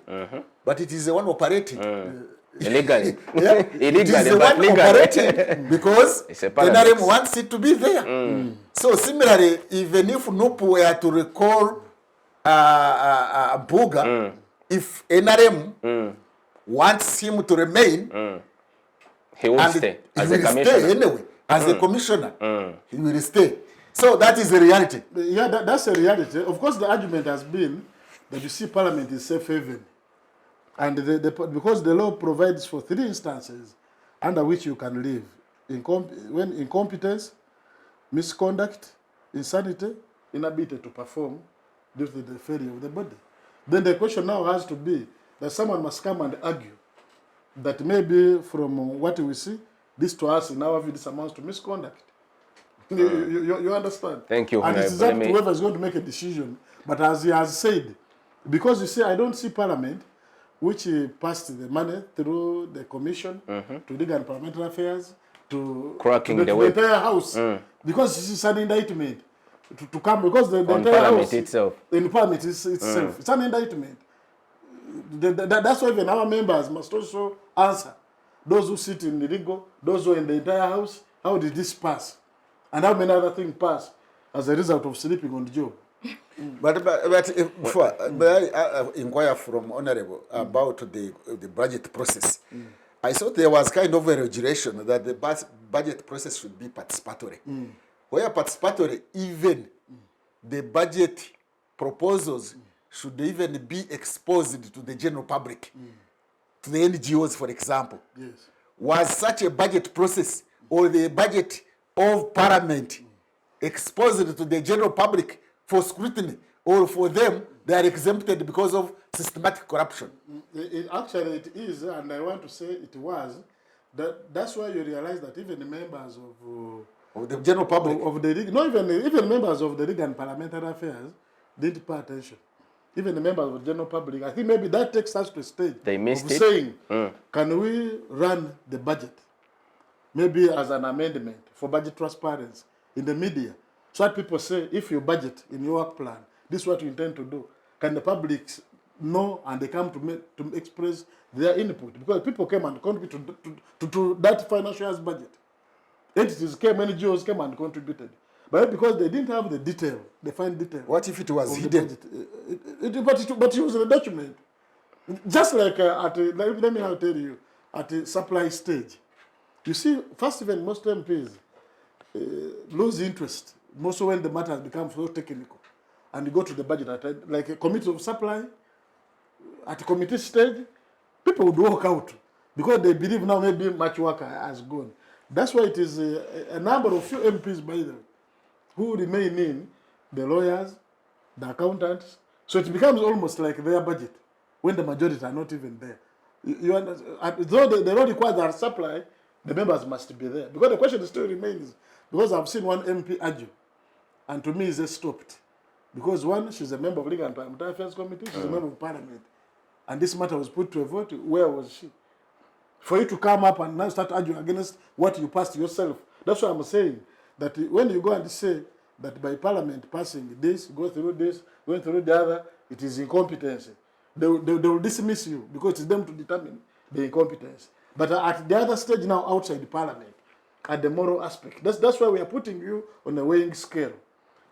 but it is the one operating. Illegally. Illegally, but legally. Because NRM wants it to be there. So similarly, even if Nup were to recall Mpuuga, if NRM wants him to remain, he will stay as a commissioner. Stay anyway, as a commissioner. He will stay. So that is the reality. Yeah, that's a reality. Of course, the argument has been that you see Parliament is safe haven. And because the law provides for 3 instances under which you can live: when incompetence, misconduct, insanity, inability to perform due to the failure of the body. Then the question now has to be that someone must come and argue that maybe from what we see, this to us in our view, this amounts to misconduct. You understand? Thank you. And it is up to whoever is going to make a decision. But as he has said, because you see, I don't see Parliament which passed the money through the commission to legal and parliamentary affairs to cracking the entire house, because this is an indictment to come, because the entire Parliament house itself. In Parliament itself, it's an indictment. That's why even our members must also answer. Those who sit in the legal, those who are in the entire house, how did this pass? And how many other things pass as a result of sleeping on the job? But I inquire from Honourable about the budget process. I thought there was kind of a regulation that the budget process should be participatory. Where participatory, even the budget proposals should even be exposed to the general public. to the NGOs, for example. Yes. Was such a budget process or the budget of parliament exposed to the general public for scrutiny, or for them they are exempted because of systematic corruption? Actually, it is, and I want to say it was. That's why you realize that even the members Of the general public. of the League, not even members of the League and Parliamentary Affairs didn't pay attention. Even the members of the general public, I think maybe that takes us to a stage They missed of it. saying, can we run the budget, maybe as an amendment for budget transparency in the media, so that people say, if you budget in your work plan, this is what you intend to do. Can the public know, and they come to express their input? Because people came and contributed to that financial year's budget. Entities came, NGOs came and contributed. But because they didn't have the detail, the fine detail. What if it was of the hidden? budget, but it was in the document. Just like let me now tell you, at the supply stage. You see, first even most MPs lose interest, most when the matter has become so technical. And you go to the budget, like a committee of supply, at the committee stage, people would walk out because they believe now maybe much work has gone. That's why it is a number of few MPs, by the way, who remain in, the lawyers, the accountants. So it becomes almost like their budget when the majority are not even there. You understand? Though they don't require their supply, the members must be there. Because the question still remains, because I've seen one MP argue, and to me it's stopped. Because one, she's a member of Legal and Parliamentary Affairs Committee, she's a member of Parliament. And this matter was put to a vote, where was she? For you to come up and now start arguing against what you passed yourself. That's what I'm saying. That when you go and say that by Parliament passing this, going through the other, it is incompetence. They will dismiss you because it's them to determine the incompetence. But at the other stage now, outside the Parliament, at the moral aspect, that's why we are putting you on a weighing scale.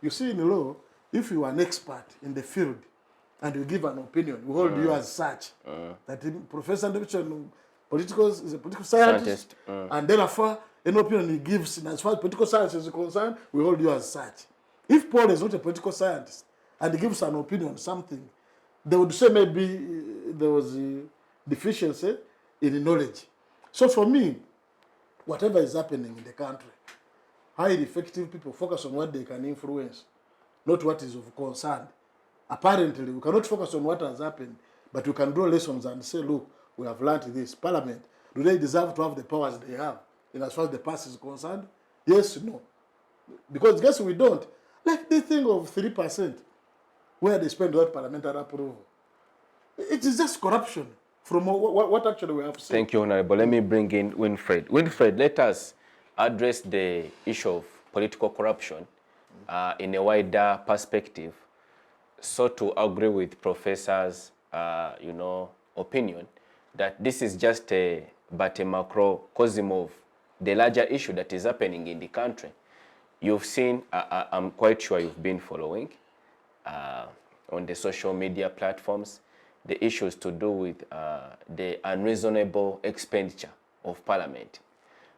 You see, in the law, if you are an expert in the field and you give an opinion, we hold you as such. That Professor Ndebesa is a political scientist, and therefore, any opinion he gives, as far as political science is concerned, we hold you as such. If Paul is not a political scientist and he gives an opinion on something, they would say maybe there was a deficiency in knowledge. So for me, whatever is happening in the country, highly effective people focus on what they can influence, not what is of concern. Apparently, we cannot focus on what has happened, but we can draw lessons and say, look, we have learned this. Parliament, do they deserve to have the powers they have in as far as the past is concerned? Yes, no. Because guess we don't. Like they think of 3% where they spend without parliamentary approval. It is just corruption from what actually we have seen. Thank you, Honourable. Let me bring in Winfred. Winfred, let us address the issue of political corruption in a wider perspective. So to agree with Professor's, opinion that this is just a macrocosm of the larger issue that is happening in the country. You've seen, I'm quite sure you've been following on the social media platforms, the issues to do with the unreasonable expenditure of Parliament.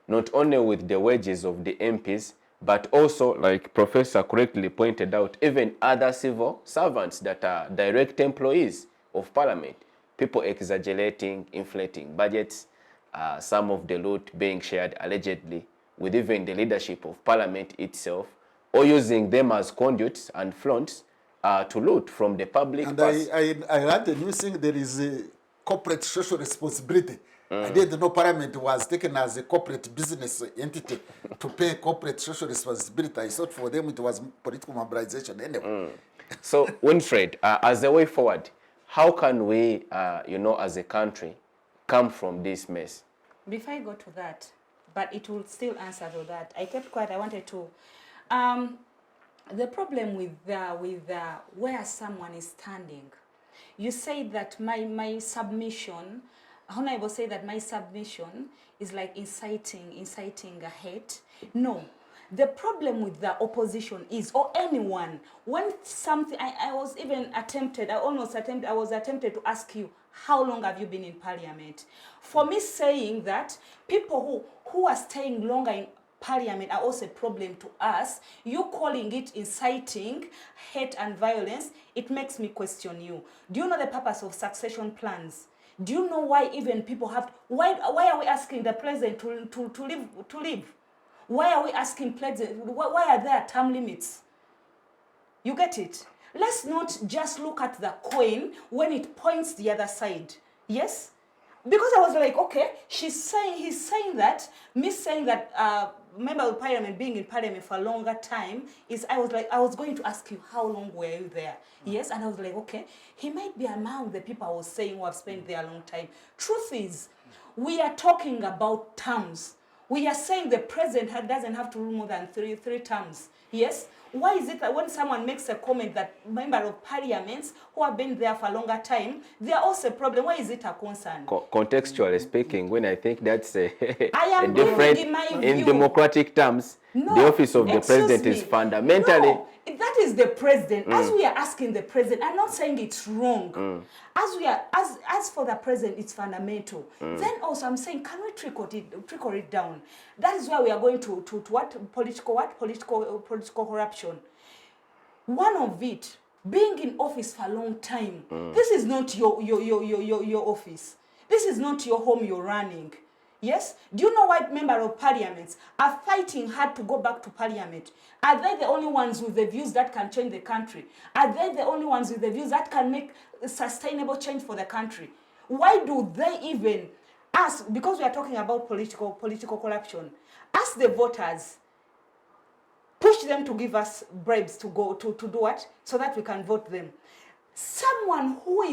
Not only with the wages of the MPs, but also, like Professor correctly pointed out, even other civil servants that are direct employees of Parliament. People exaggerating, inflating budgets, some of the loot being shared allegedly with even the leadership of Parliament itself, or using them as conduits and fronts to loot from the public. And I heard the news saying there is a corporate social responsibility. I didn't know Parliament was taken as a corporate business entity to pay corporate social responsibility. I thought for them it was political mobilization anyway. So, Winfred, as a way forward, how can we, as a country, come from this mess? Before I go to that, but it will still answer to that. I kept quiet. I wanted to. The problem with where someone is standing, you say that my submission. Honourable say that my submission is like inciting a hate. No. The problem with the opposition is, or anyone, when something, I was attempted to ask you, how long have you been in Parliament? For me saying that people who are staying longer in Parliament are also a problem to us, you calling it inciting hate and violence, it makes me question you. Do you know the purpose of succession plans? Do you know why even people have why are we asking the president to leave? Why are we asking president? Why are there term limits? You get it? Let's not just look at the coin when it points the other side. Yes? Because I was like, okay, he's saying that, me saying that member of parliament being in parliament for a longer time is, I was going to ask you, how long were you there? Yes, and I was like, okay, he might be among the people I was saying who have spent there a long time. Truth is, we are talking about terms. We are saying the president doesn't have to rule more than three terms. Yes? Why is it that when someone makes a comment that member of parliaments who have been there for a longer time, they are also a problem? Why is it a concern? Contextually speaking, when I think that's a am different, giving my in view. Democratic terms, No, the office of the excuse president me. is fundamentally... No, that is the president. As we are asking the president, I'm not saying it's wrong. As for the president, it's fundamental. Then also I'm saying, can we trickle it down? That is why we are going to what? Political corruption. One of it, being in office for a long time. This is not your office. This is not your home you're running. Yes? Do you know why members of parliaments are fighting hard to go back to parliament? Are they the only ones with the views that can change the country? Are they the only ones with the views that can make sustainable change for the country? Why do they even ask, because we are talking about political corruption, ask the voters, push them to give us bribes to go to do what? So that we can vote them. Someone who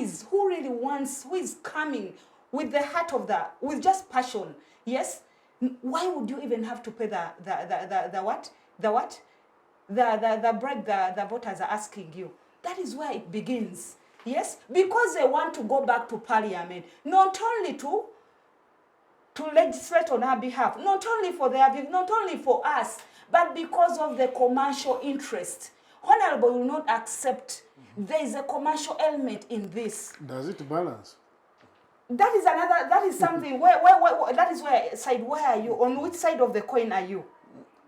really wants, who is coming with the heart of with just passion, yes? Why would you even have to pay the bribe the voters are asking you? That is where it begins, yes? Because they want to go back to parliament, not only to legislate on our behalf, not only for their view, not only for us, but because of the commercial interest. Honourable will not accept there is a commercial element in this. Does it balance? That is something, where are you? On which side of the coin are you?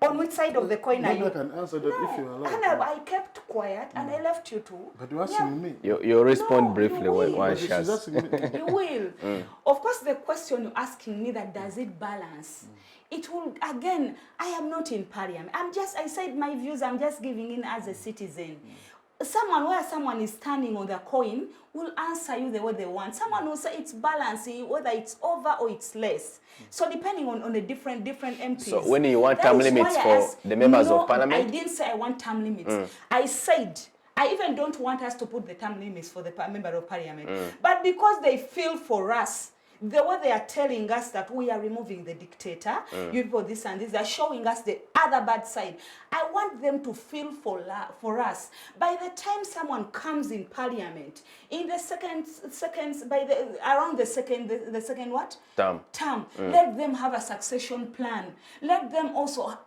On which side of the coin are you? I can answer that if you allow. Honourable, I kept quiet and I left you to. But you're asking me. You respond briefly you when will. one She's shares. asking me. You will. Of course, the question you're asking me, that does it balance? It will, again, I am not in parliament. I said my views, I'm just giving in as a citizen. Someone is standing on the coin will answer you the way they want. Someone will say it's balancing, whether it's over or it's less. So depending on the different MPs. So when you want term limits for the members of parliament? I didn't say I want term limits. I said, I even don't want us to put the term limits for the member of parliament. But because they feel for us, the way they are telling us that we are removing the dictator, you people this and this, they're showing us the other bad side. I want them to feel for us. By the time someone comes in parliament, in the around the second what? Term. Let them have a succession plan. Let them also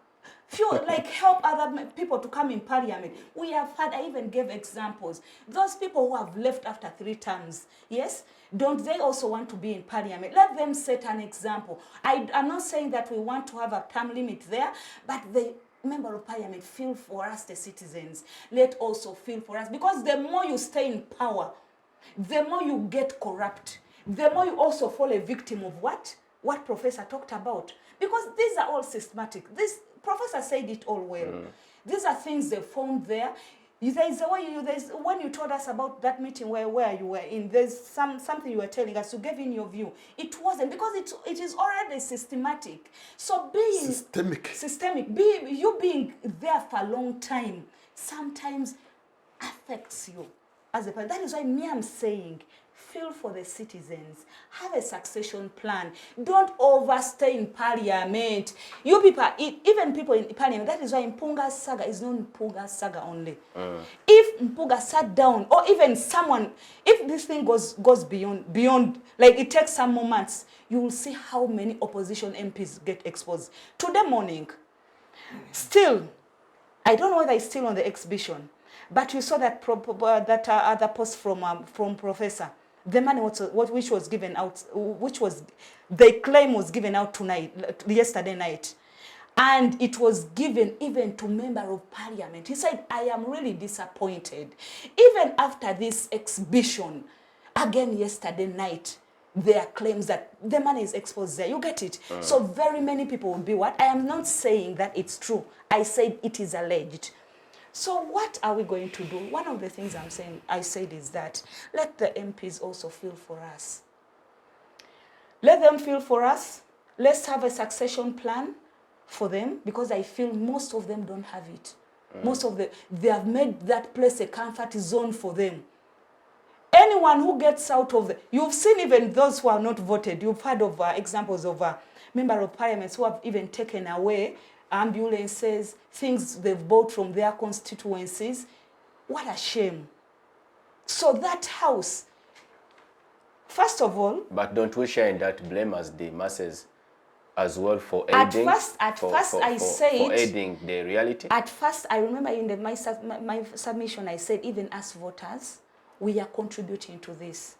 help other people to come in parliament. We have had, I even gave examples. Those people who have left after 3 terms, yes? Don't they also want to be in parliament? Let them set an example. I'm not saying that we want to have a term limit there, but the member of parliament feel for us, the citizens. Let also feel for us. Because the more you stay in power, the more you get corrupt. The more you also fall a victim of what Professor talked about. Because these are all systematic. This Professor said it all well. These are things they found there. When you told us about that meeting where you were in, there's something you were telling us, you gave in your view. It wasn't, because it is already systematic. So being systemic, you being there for a long time sometimes affects you as a person. That is why I'm saying, feel for the citizens. Have a succession plan. Don't overstay in parliament. You people, even people in parliament, that is why Mpuuga Saga is not Mpuuga Saga only. If Mpuuga sat down, or even someone, if this thing goes beyond, like it takes some more months, you will see how many opposition MPs get exposed. Today morning, still, I don't know whether it's still on the exhibition, but you saw that other post from Professor. The money which was given out, which was, they claim was given out yesterday night. And it was given even to member of parliament. He said, I am really disappointed. Even after this exhibition, again yesterday night, their claims that the money is exposed there. You get it? So very many people will be what? I am not saying that it's true. I said it is alleged. So what are we going to do? One of the things I said is that let the MPs also feel for us. Let them feel for us. Let's have a succession plan for them, because I feel most of them don't have it. They have made that place a comfort zone for them. Anyone who gets out of you've seen even those who are not voted. You've heard of examples of member of parliaments who have even taken away ambulances, things they've bought from their constituencies. What a shame. So that house, first of all... But don't we share in that blame as the masses as well for aiding? For aiding the reality? At first, I remember in my submission, I said even as voters, we are contributing to this.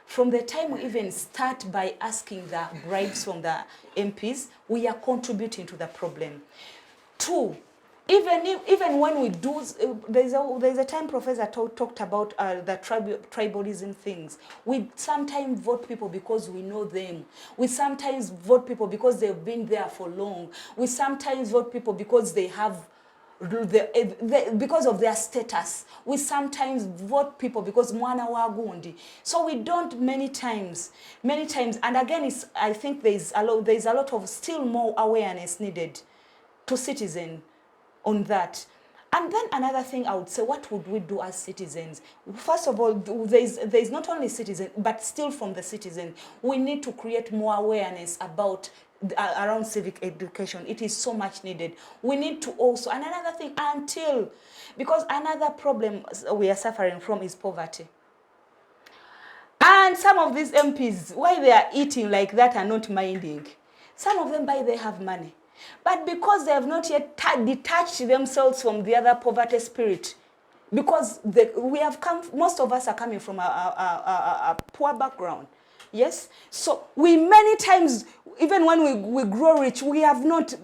From the time we even start by asking the bribes from the MPs, we are contributing to the problem. Two, even when we do, there's a time Professor talked about the tribalism things. We sometimes vote people because we know them. We sometimes vote people because they've been there for long. We sometimes vote people because they have because of their status. We sometimes vote people because mwana wa gundi. So we don't many times. And again, I think there's a lot of still more awareness needed to citizens on that. And then another thing I would say, what would we do as citizens? First of all, there's not only citizens, but still from the citizens, we need to create more awareness about around civic education. It is so much needed. We need to also, and another thing, because another problem we are suffering from is poverty. And some of these MPs, why they are eating like that are not minding. Some of them, they have money. But because they have not yet detached themselves from the other poverty spirit, because most of us are coming from a poor background. Yes? So we many times, even when we grow rich, we have not,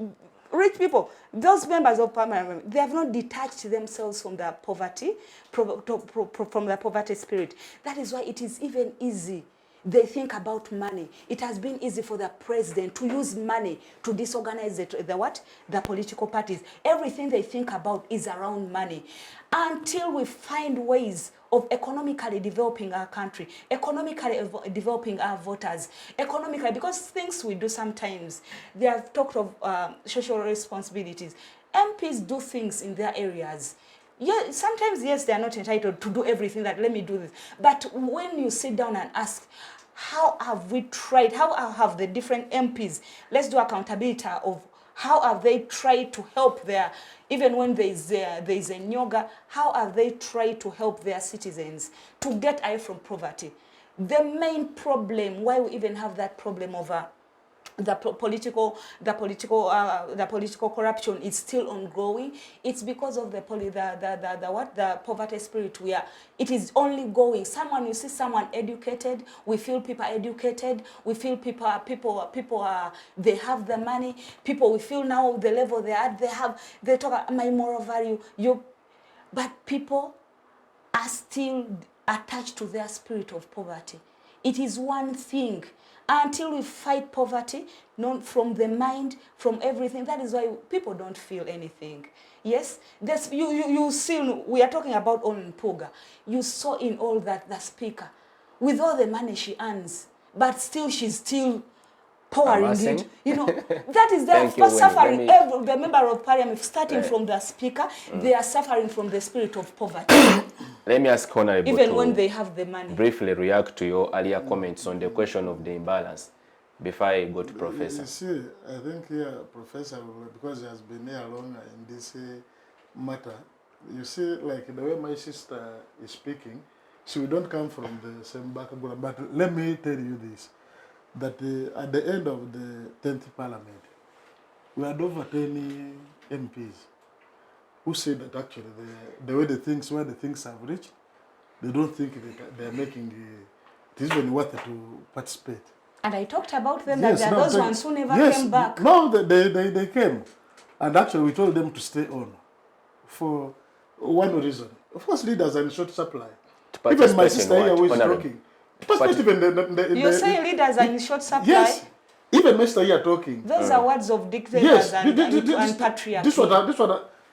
rich people, those members of parliament, they have not detached themselves from the poverty, from the poverty spirit. That is why it is even easy. They think about money. It has been easy for the president to use money to disorganize the political parties. Everything they think about is around money. Until we find ways of economically developing our country, economically developing our voters, because things we do sometimes, they have talked of social responsibilities. MPs do things in their areas. Yeah, sometimes, yes, they are not entitled to do everything that, let me do this. But when you sit down and ask, how have we tried, how have the different MPs, let's do accountability of how have they tried to help their, even when there is a nyoga, how have they tried to help their citizens to get away from poverty? The main problem, why we even have that problem of the political corruption is still ongoing. It's because of the poverty spirit. It is only going. You see someone educated. We feel people educated. We feel people they have the money. People, we feel now the level they are at. They talk my moral value. But people are still attached to their spirit of poverty. It is one thing. Until we fight poverty, not from the mind, from everything. That is why people don't feel anything. Yes, you see, we are talking about on Mpuuga. You saw in all that the speaker, with all the money she earns, but still she's still pouring it. That is their suffering. The member of parliament, starting from the speaker, they are suffering from the spirit of poverty. Let me ask Honourable even when they have the money. Briefly react to your earlier comments on the question of the imbalance before I go to Professor. You see, I think here, Professor, because he has been here longer in this matter, you see, like the way my sister is speaking, so we don't come from the same background. But let me tell you this, that at the end of the 10th Parliament, we had over 10 MPs who said that actually where the things have reached, they don't think they are making it is even worth it to participate. And I talked about them, that there are those ones who never came back. No, they came. And actually we told them to stay on for one reason. Of course, leaders are in short supply. Even my sister here who is talking, Perspective You're saying leaders are in short supply? Yes. Even Mr. here talking. Those are words of dictators Yes. and patriarchy. This what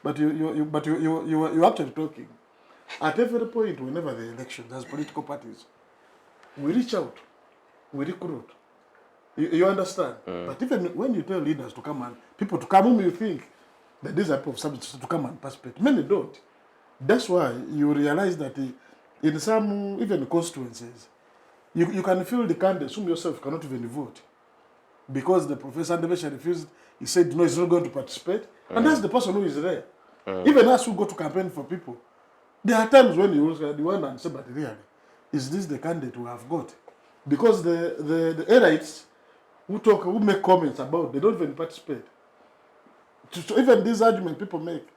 but you actually talking. At every point, whenever the elections, as political parties, we reach out, we recruit. You understand? But even when you tell leaders to come and people to come, whom you think that these are people of subjects to come and participate, many don't. That's why you realize that in some even constituencies, you can feel the candidates whom yourself cannot even vote because the Professor Ndebesa refused. He said no, he's not going to participate, and that's the person who is there. Even us who go to campaign for people, there are times when you look at the one and say, but really, is this the candidate we have got? Because the elites who make comments about, they don't even participate. So even this argument people make,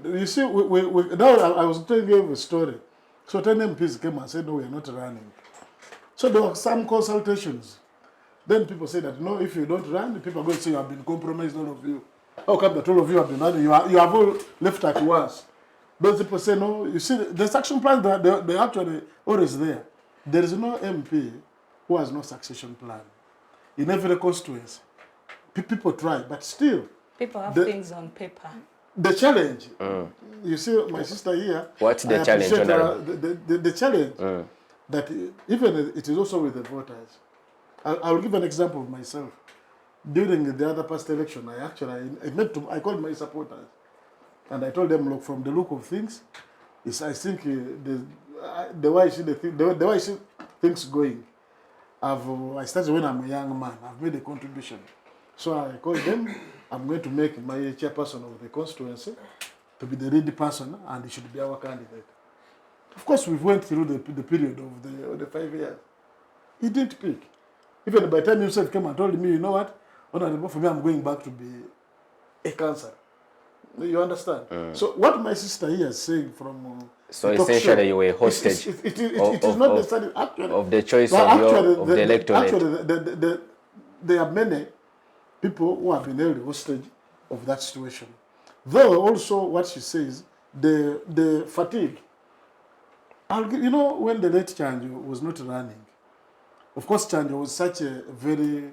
you see, now I was telling you a story. So 10 MPs came and said, no, we are not running. So there were some consultations. Then people say that, no, if you don't run, people are going to say you have been compromised, all of you. How come that all of you have been running? You have all left at once. Those people say, no, you see, the succession plan, they're actually always there. There is no MP who has no succession plan. In every constituency, people try, but still. People have things on paper. The challenge, you see, my sister here. What's the challenge, Honourable? The challenge that even it is also with the voters. I will give an example of myself. During the other past election, I called my supporters, and I told them, look, from the look of things, I think the way I see the way I see things going. I started when I'm a young man. I've made a contribution. So I called them. I'm going to make my chairperson of the constituency to be the ready person, and he should be our candidate. Of course, we went through the period of the 5 years. He didn't pick. Even by the time himself came and told me, you know what, Honourable, for me, I'm going back to be a councillor. You understand? So what my sister here is saying from so essentially you were hostage it is not necessarily actually of the choice of the electorate. Actually, there are many people who have been held hostage of that situation. Though also what she says, the fatigue. You know, when the late Chanjo was not running, of course Chanjo was such a very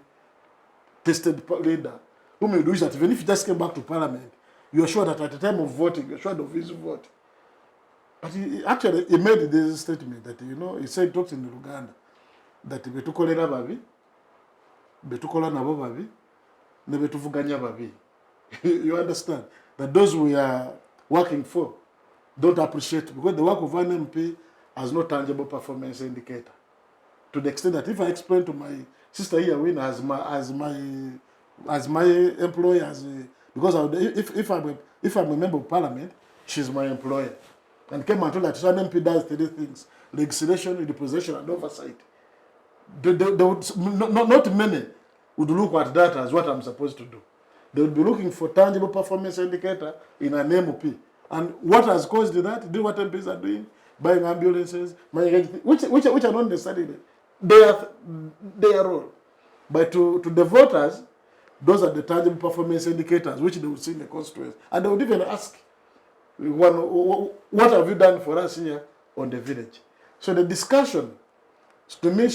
tested leader whom you do that even if he just came back to parliament, you are sure that at the time of voting, you are sure of his vote. But he made this statement that, you know, he said, talks in Uganda, that betukolera babi, betukola nabo babi, ne betuvuganya babi. You understand? That those we are working for don't appreciate, because the work of an MP has no tangible performance indicator. To the extent that if I explain to my sister here, Win, as my employer, because if I'm a member of parliament, she's my employer. And came and told that an MP does 3 things: legislation, deposition, and oversight. Not many would look at that as what I'm supposed to do. They would be looking for tangible performance indicator in an MOP. And what has caused that? Do what MPs are doing, buying ambulances, which are not necessarily their role. But to the voters, those are the tangible performance indicators which they would see in the constituency. And they would even ask, what have you done for us here on the village? So the discussion, to me,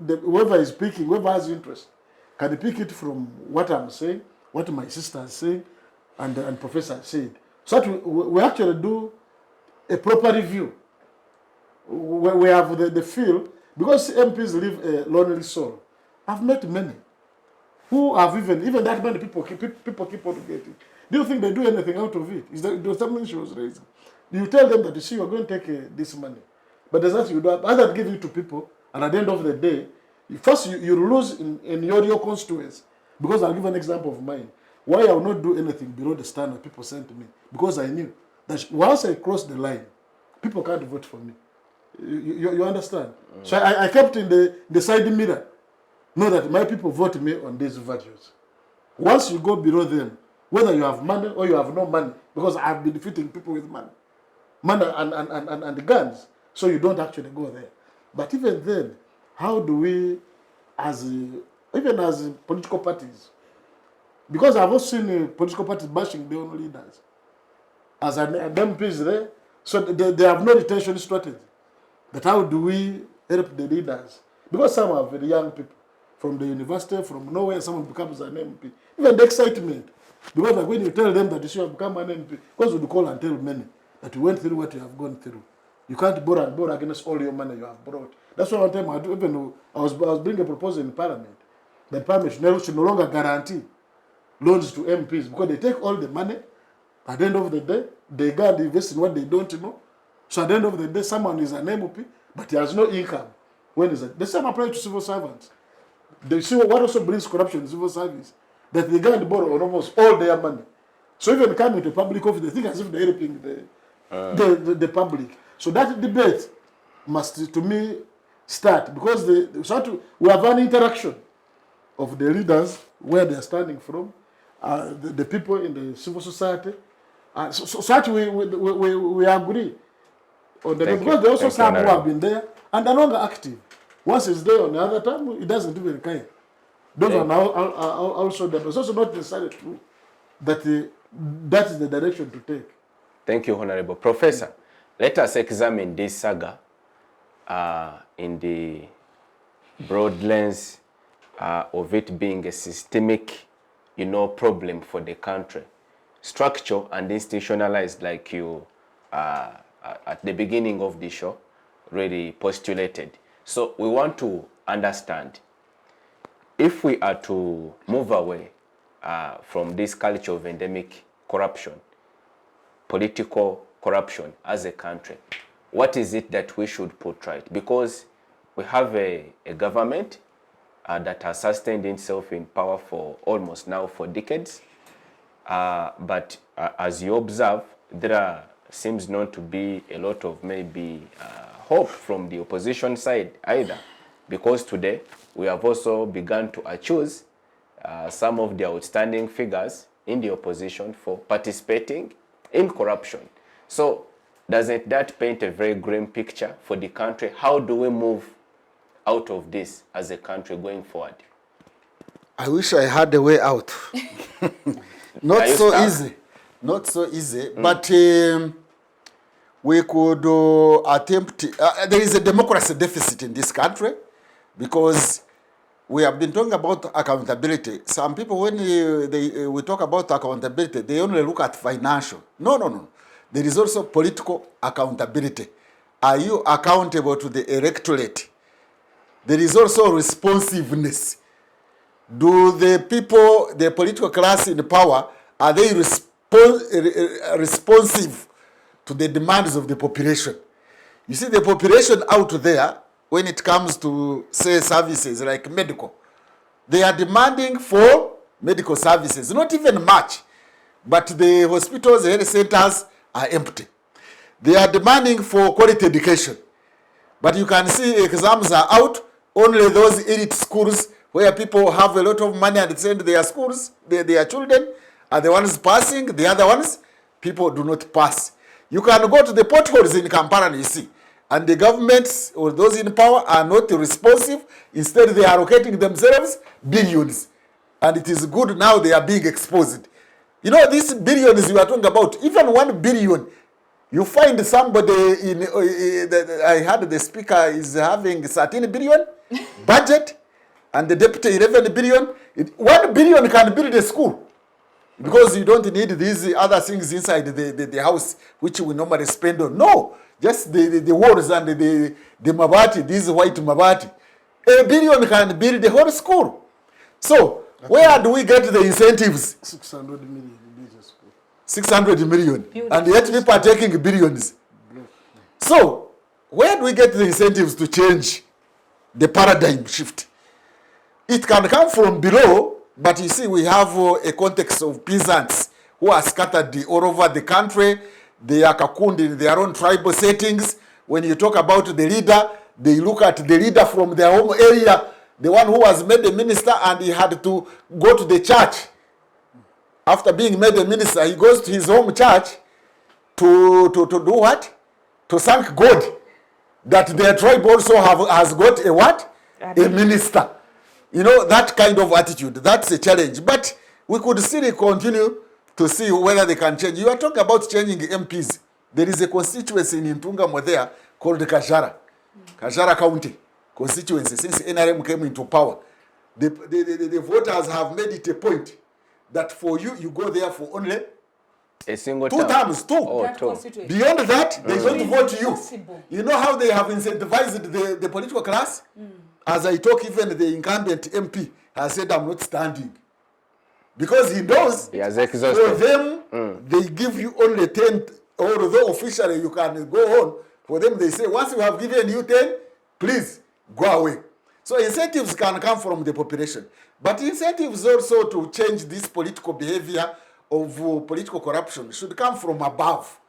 whoever is speaking, whoever has interest, can pick it from what I'm saying, what my sister is saying, and Professor said. So that we actually do a proper review. We have the feel, because MPs live a lonely soul. I've met many who have even that many people keep on getting. Do you think they do anything out of it? There's something she was raising. You tell them that, you see, you're going to take this money, but there's nothing you do other than give it to people, and at the end of the day, first you lose in your constituency. Because I'll give an example of mine. Why I will not do anything below the standard people sent to me? Because I knew that once I cross the line, people can't vote for me. You understand? So I kept in the side mirror. Know that my people vote me on these values. Once you go below them, whether you have money or you have no money, because I've been defeating people with money and guns, so you don't actually go there. But even then, how do we, even as political parties, because I've also seen political parties bashing their own leaders, as an MP is there, so they have no retention strategy. But how do we help the leaders. Because some are very young people from the university, from nowhere, someone becomes an MP. Even the excitement. Because like when you tell them that you should become an MP, because you call and tell many that you went through what you have gone through. You can't borrow and borrow against all your money you have brought. That's why one time I was bringing a proposal in Parliament that Parliament should no longer guarantee loans to MPs because they take all the money. At the end of the day, they go and invest in what they don't know. So at the end of the day, someone is an MP, but he has no income. When is it? The same applies to civil servants. They see what also brings corruption in civil service. That they go and borrow almost all their money. So even coming to public office, they think as if they're helping the public. So that debate must, to me, start because we have an interaction of the leaders, where they are standing from, the people in the civil society. So we agree on the because there are also some who have been there and are no longer active. Once it's there on the other time, it doesn't even care. Those are now also there. But it's also not necessarily true that that is the direction to take. Thank you, Honourable. Professor, let us examine this saga in the broad lens of it being a systemic, problem for the country. Structure and institutionalized, like you at the beginning of the show really postulated. So we want to understand if we are to move away from this culture of endemic corruption, political corruption as a country, what is it that we should portray? Because we have a government that has sustained itself in power for almost now for decades. But as you observe, there seems not to be a lot of maybe hope from the opposition side either. Because today we have also begun to accuse some of the outstanding figures in the opposition for participating in corruption. So doesn't that paint a very grim picture for the country? How do we move out of this as a country going forward? I wish I had a way out. Not so easy. Not so easy. But we could attempt... there is a democracy deficit in this country because we have been talking about accountability. Some people, when we talk about accountability, they only look at financial. No. There is also political accountability. Are you accountable to the electorate? There is also responsiveness. Do the people, the political class in power, are they responsive to the demands of the population? You see, the population out there, when it comes to, say, services like medical, they are demanding for medical services, not even much, but the hospitals, health centers are empty. They are demanding for quality education, but you can see exams are out. Only those elite schools where people have a lot of money and send their schools, their children, are the ones passing. The other ones, people do not pass. You can go to the potholes in Kampala and you see. And the governments or those in power are not responsive. Instead, they are allocating themselves billions. And it is good now they are being exposed. You know, these billions you are talking about, even 1 billion, you find somebody in, I heard the speaker is having 13 billion budget and the deputy 11 billion. 1 billion can build a school because you don't need these other things inside the house, which we normally spend on. No, just the walls and the mabati, this white mabati. 1 billion can build the whole school. So where do we get the incentives? 600 million. 600 million. And yet people are taking billions. So where do we get the incentives to change the paradigm shift? It can come from below, but you see we have a context of peasants who are scattered all over the country. They are cocooned in their own tribal settings. When you talk about the leader, they look at the leader from their home area, the one who was made a minister and he had to go to the church. After being made a minister, he goes to his home church to do what? To thank God that their tribe also has got a what? A minister. You know, that kind of attitude, that's a challenge. But we could still continue to see whether they can change. You are talking about changing MPs. There is a constituency in Mpuuga there called Kajara. Kajara County constituency, since NRM came into power, the voters have made it a point that for you, you go there for only A single 2 terms, 2. Oh, That 2. constituency. Beyond that, they don't It vote is you. impossible. You know how they have incentivized the political class? As I talk, even the incumbent MP has said, I'm not standing. Because he knows He has for exhausted. them, they give you only 10, although officially you can go on. For them, they say, once we have given you 10, please go away. So incentives can come from the population. But incentives also to change this political behavior of political corruption should come from above.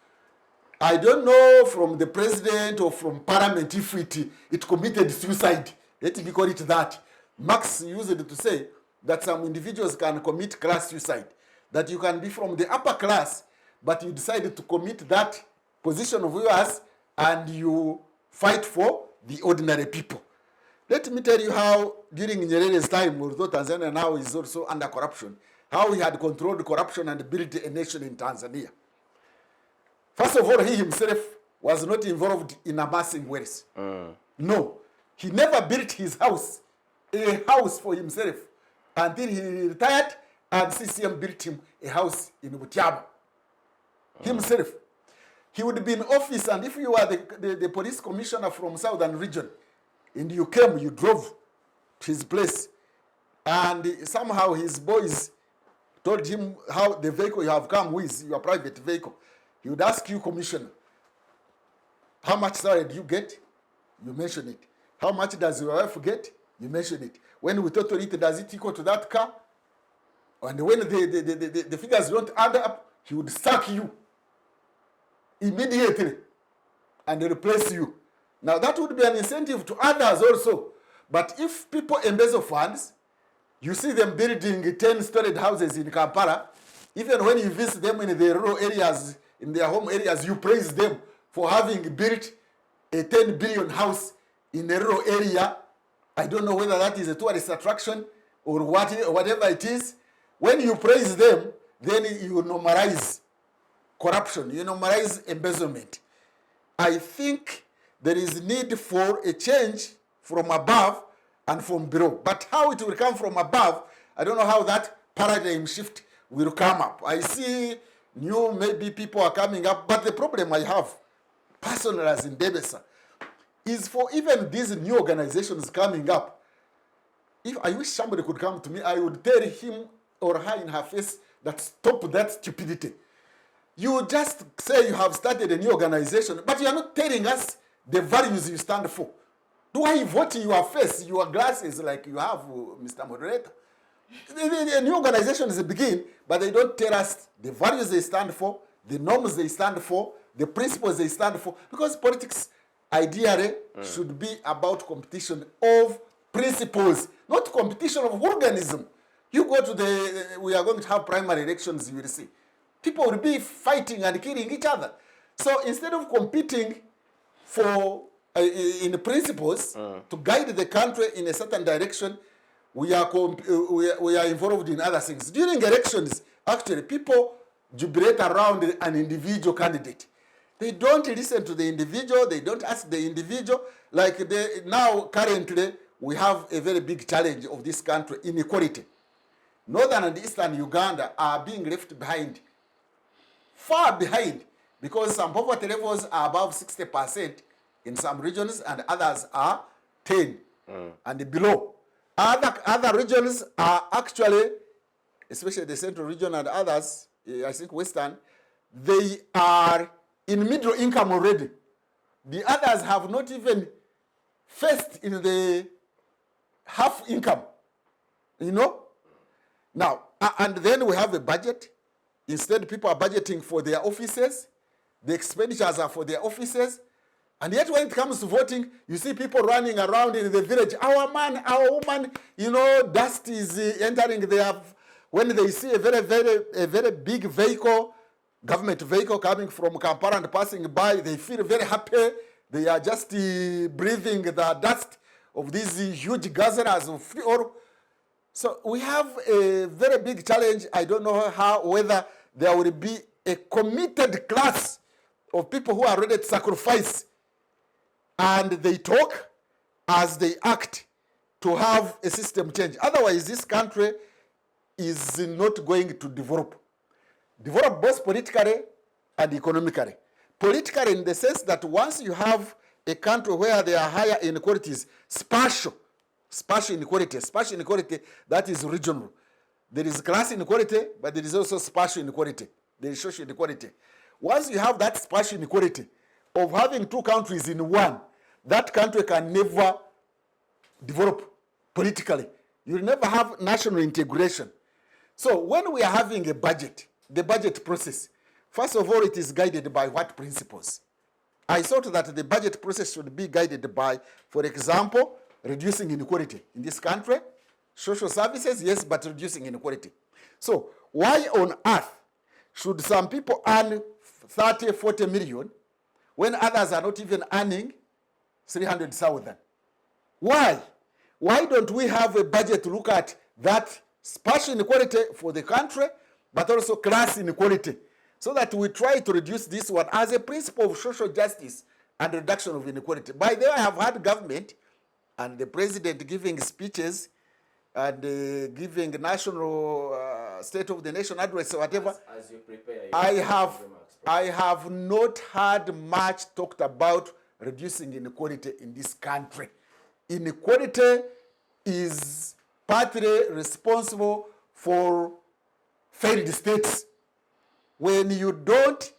I don't know from the president or from parliament if it committed suicide. Let me call it that. Marx used it to say that some individuals can commit class suicide. That you can be from the upper class, but you decided to commit that position of yours and you fight for the ordinary people. Let me tell you how during Nyerere's time, although Tanzania now is also under corruption, how he had controlled corruption and built a nation in Tanzania. First of all, he himself was not involved in amassing wealth. No, he never built a house for himself until he retired and CCM built him a house in Butiama. Himself. He would be in office, and if you are the police commissioner from Southern region, and you came, you drove to his place, and somehow his boys told him how the vehicle you have come with, your private vehicle. He would ask you, commissioner, how much salary do you get? You mention it. How much does your wife get? You mention it. When we total it, does it equal to that car? And when the figures don't add up, he would sack you immediately and replace you. Now that would be an incentive to others also. But if people embezzle funds, you see them building 10-storied houses in Kampala, even when you visit them in the rural areas, in their home areas, you praise them for having built a 10 billion house in a rural area. I don't know whether that is a tourist attraction or whatever it is. When you praise them, then you normalize corruption, you normalize embezzlement. I think there is need for a change from above and from below. But how it will come from above, I don't know how that paradigm shift will come up. I see maybe people are coming up, but the problem I have, personally as in Ndebesa, is for even these new organizations coming up. If I wish somebody could come to me, I would tell him or her in her face that stop that stupidity. You just say you have started a new organization, but you are not telling us the values you stand for. Do I vote in your face, your glasses like you have, Mr. Moderator? The new organizations begin, but they don't tell us the values they stand for, the norms they stand for, the principles they stand for, because politics ideally should be about competition of principles, not competition of organism. You go to we are going to have primary elections, you will see. People will be fighting and killing each other. So instead of competing for in principles to guide the country in a certain direction, we are involved in other things. During elections, actually, people jubilate around an individual candidate. They don't listen to the individual. They don't ask the individual. Like now, currently, we have a very big challenge of this country, inequality. Northern and Eastern Uganda are being left behind, far behind, because some poverty levels are above 60% in some regions and others are 10 and below. Other regions are actually, especially the central region and others, I think Western, they are in middle income already. The others have not even faced in the half income, you know? Now, and then we have a budget. Instead, people are budgeting for their offices. The expenditures are for their offices. And yet when it comes to voting, you see people running around in the village. Our man, our woman, you know, dust is entering their... When they see a very big vehicle, government vehicle coming from Kampala and passing by, they feel very happy. They are just breathing the dust of these huge gatherers of oil. So we have a very big challenge. I don't know whether there will be a committed class of people who are ready to sacrifice and they talk as they act to have a system change. Otherwise, this country is not going to develop. Develop both politically and economically. Politically in the sense that once you have a country where there are higher inequalities, spatial inequality that is regional. There is class inequality, but there is also spatial inequality. There is social inequality. Once you have that spatial inequality of having two countries in one, that country can never develop politically. You will never have national integration. So when we are having a budget, the budget process, first of all, it is guided by what principles? I thought that the budget process should be guided by, for example, reducing inequality in this country, social services, yes, but reducing inequality. So why on earth should some people earn 30, 40 million when others are not even earning 300,000? Why? Why don't we have a budget to look at that spatial inequality for the country, but also class inequality, so that we try to reduce this one as a principle of social justice and reduction of inequality. By the way, I have had government and the president giving speeches and giving national State of the Nation address or whatever. As you prepare your remarks, I have not heard much talked about reducing inequality in this country. Inequality is partly responsible for failed states. When you don't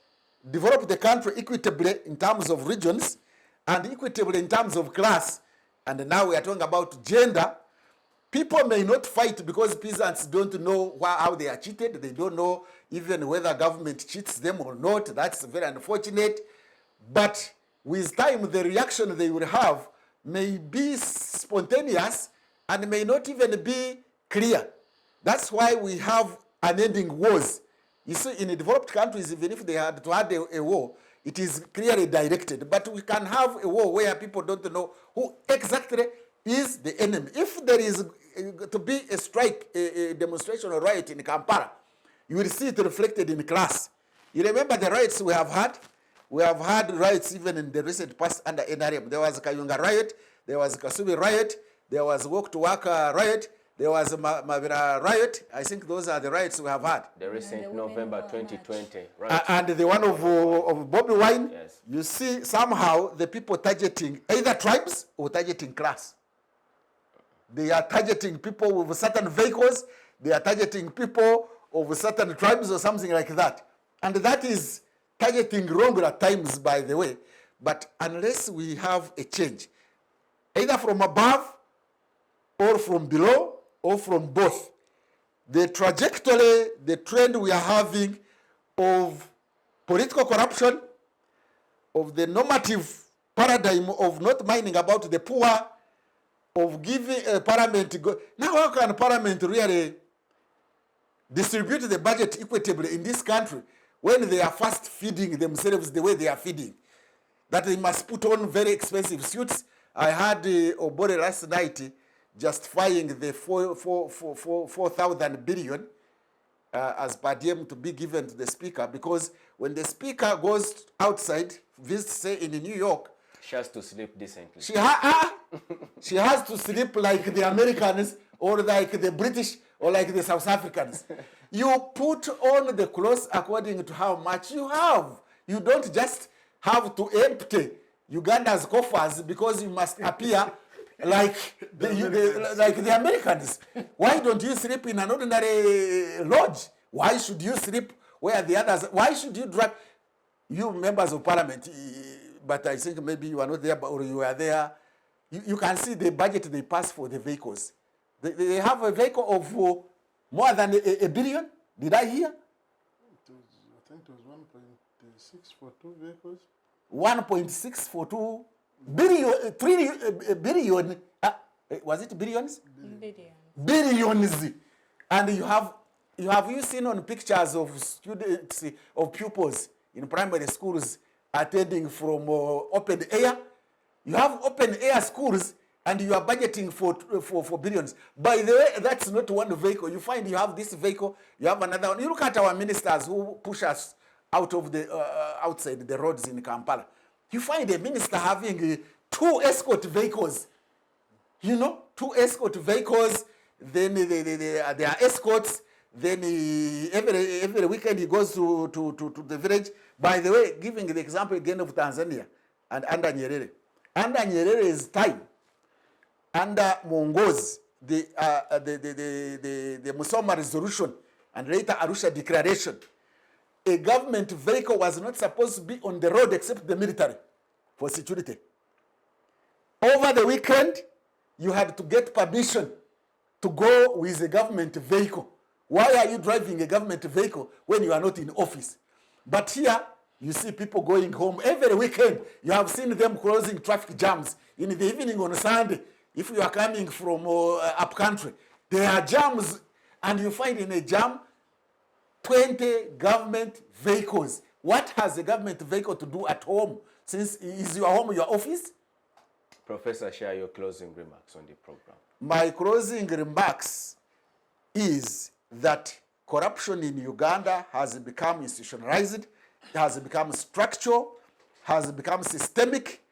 develop the country equitably in terms of regions and equitably in terms of class, and now we are talking about gender, people may not fight because peasants don't know how they are cheated. They don't know even whether government cheats them or not. That's very unfortunate. But with time, the reaction they will have may be spontaneous and may not even be clear. That's why we have unending wars. You see, in developed countries, even if they had to have a war, it is clearly directed. But we can have a war where people don't know who exactly is the enemy. If there is to be a strike, a demonstration or riot in Kampala, you will see it reflected in class. You remember the riots we have had? We have had riots even in the recent past under NRM. There was a Kayunga riot, there was a Kasubi riot, there was a Walk to Work riot, there was a Mavira riot. I think those are the riots we have had. The recent November 2020 riot. And the one of Bobby Wine, Yes. You see somehow the people targeting either tribes or targeting class. They are targeting people with certain vehicles, they are targeting people of certain tribes or something like that. And that is targeting wrong at times, by the way. But unless we have a change, either from above or from below or from both, the trajectory, the trend we are having of political corruption, of the normative paradigm of not minding about the poor, of giving Parliament. Now how can Parliament really distribute the budget equitably in this country when they are first feeding themselves the way they are feeding? That they must put on very expensive suits. I had Obore last night justifying the 4,000 billion as per diem to be given to the speaker, because when the speaker goes outside, visits, say in New York, She has to sleep decently. she has to sleep like the Americans or like the British or like the South Africans. You put on the clothes according to how much you have. You don't just have to empty Uganda's coffers because you must appear like the Americans. Why don't you sleep in an ordinary lodge? Why should you sleep where the others? Why should you drive? You members of parliament, but I think maybe you are not there, or you are there. You can see the budget they pass for the vehicles. They have a vehicle of more than a billion. Did I hear? I think it was 1.6 for 2 vehicles. 1.6 for 2 billion, billion. Was it billions? Billions. And you have you seen on pictures of students, of pupils in primary schools attending from open air? You have open air schools and you are budgeting for billions. By the way, that's not one vehicle. You find you have this vehicle, you have another one. You look at our ministers who push us out of the outside the roads in Kampala. You find a minister having 2 escort vehicles. You know, 2 escort vehicles, then they are escorts, then every weekend he goes to the village. By the way, giving the example again of Tanzania and under Nyerere. Under Nyerere's time, under Mongo's, the Musoma resolution and later Arusha declaration, a government vehicle was not supposed to be on the road except the military for security. Over the weekend, you had to get permission to go with a government vehicle. Why are you driving a government vehicle when you are not in office? But here, you see people going home every weekend. You have seen them closing traffic jams in the evening on Sunday. If you are coming from up country, there are jams, and you find in a jam 20 government vehicles. What has a government vehicle to do at home? Since is your home your office? Professor, share your closing remarks on the program. My closing remarks is that corruption in Uganda has become institutionalized, has become structural, has become systemic,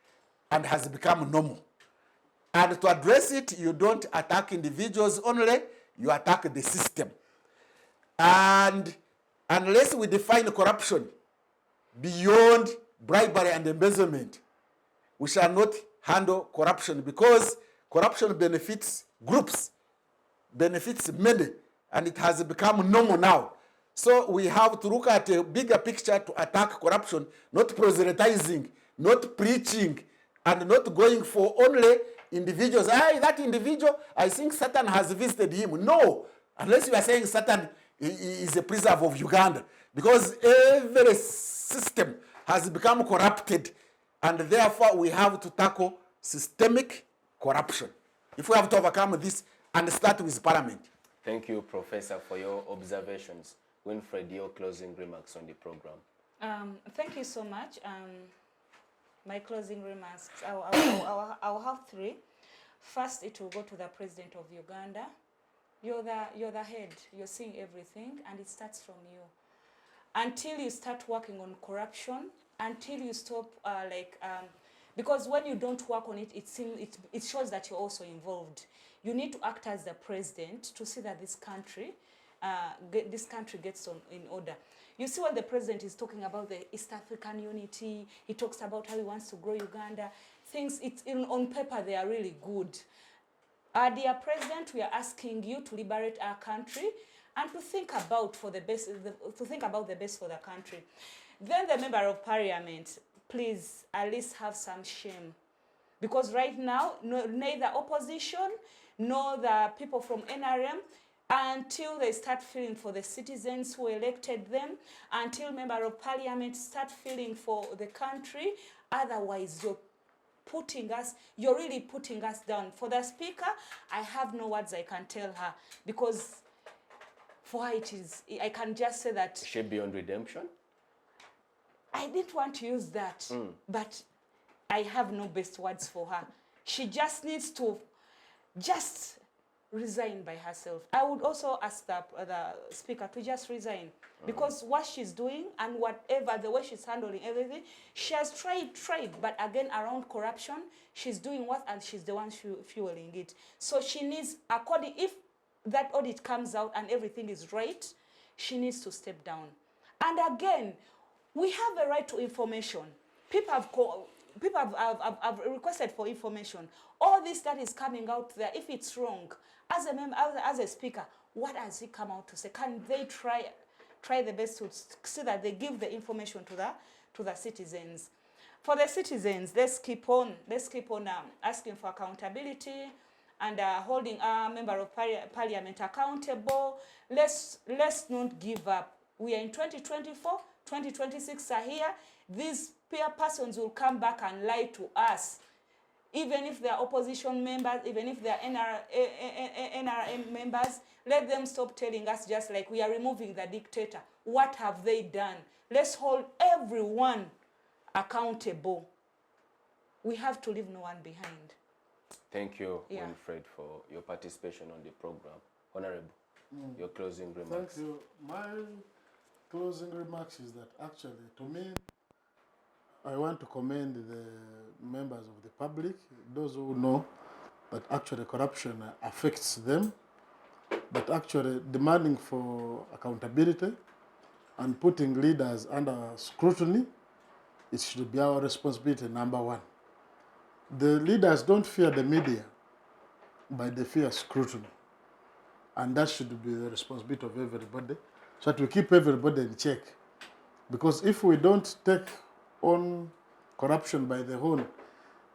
and has become normal. And to address it, you don't attack individuals only, you attack the system. And unless we define corruption beyond bribery and embezzlement, we shall not handle corruption, because corruption benefits groups, benefits many, and it has become normal now. So we have to look at a bigger picture to attack corruption, not proselytizing, not preaching, and not going for only individuals. That individual, I think Satan has visited him. No, unless you are saying Satan is a preserve of Uganda, because every system has become corrupted, and therefore we have to tackle systemic corruption if we have to overcome this and start with Parliament. Thank you, Professor, for your observations. Winfred, your closing remarks on the program. Thank you so much. My closing remarks, I'll have 3. First, it will go to the President of Uganda. You're the head. You're seeing everything, and it starts from you. Until you start working on corruption, until you stop, because when you don't work on it, it shows that you're also involved. You need to act as the president to see that this country gets in order. You see, when the president is talking about the East African unity, he talks about how he wants to grow Uganda. Things, on paper, they are really good. Dear President, we are asking you to liberate our country and to think about the best for the country. Then the Member of Parliament, please at least have some shame. Because right now, neither opposition nor the people from NRM, until they start feeling for the citizens who elected them, until Member of Parliament start feeling for the country, otherwise you're really putting us down. For the Speaker, I have no words I can tell her, because for her I can just say that... Is she beyond redemption? I didn't want to use that, but I have no best words for her. She just needs to just resign by herself. I would also ask the Speaker to just resign, because what she's doing and whatever, the way she's handling everything, she has tried, but again, around corruption, she's doing what, and she's the one fueling it. So she needs, if that audit comes out and everything is right, she needs to step down. And again, we have a right to information. People have requested for information. All this that is coming out there, if it's wrong, as a member, as a speaker, what has he come out to say? Can they try the best to see that they give the information to the citizens? For the citizens, let's keep on asking for accountability and holding our Member of Parliament accountable. Let's not give up. We are in 2024. 2026 are here. These peer persons will come back and lie to us. Even if they are opposition members, even if they are NRM members, let them stop telling us just like we are removing the dictator. What have they done? Let's hold everyone accountable. We have to leave no one behind. Thank you, Winfred, for your participation on the program. Honourable, your closing remarks. Thank you. My closing remarks is that actually, to me, I want to commend the members of the public, those who know that actually corruption affects them, but actually demanding for accountability and putting leaders under scrutiny, it should be our responsibility, number one. The leaders don't fear the media, but they fear scrutiny. And that should be the responsibility of everybody, so that we keep everybody in check. Because if we don't take on corruption by the whole,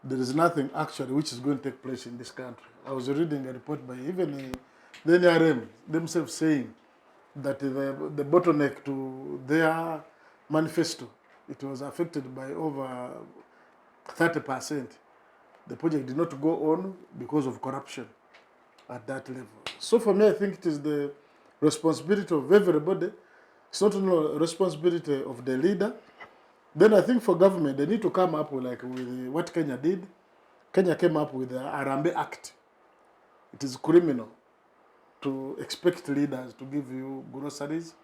there is nothing actually which is going to take place in this country. I was reading a report by even the NRM themselves saying that the bottleneck to their manifesto, it was affected by over 30%. The project did not go on because of corruption at that level. So for me, I think it is the responsibility of everybody. It's not only a responsibility of the leader. Then I think for government, they need to come up with, like, with what Kenya did. Kenya came up with the Arambe Act. It is criminal to expect leaders to give you groceries,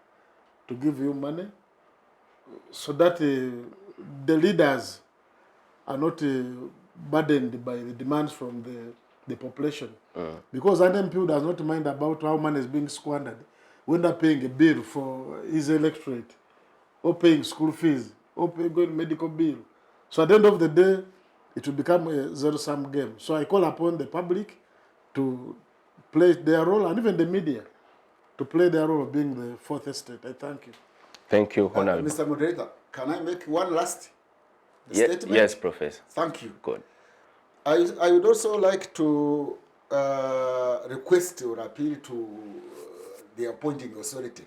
to give you money, so that the leaders are not burdened by the demands from the population. Because an MP does not mind about how money is being squandered when they're paying a bill for his electorate, or paying school fees, or paying medical bill. So at the end of the day, it will become a zero-sum game. So I call upon the public to play their role, and even the media to play their role of being the fourth estate. I thank you. Thank you, Honourable. Mr. Moderator, can I make one last statement? Yes, Professor. Thank you. Good. I would also like to request or appeal to the appointing authority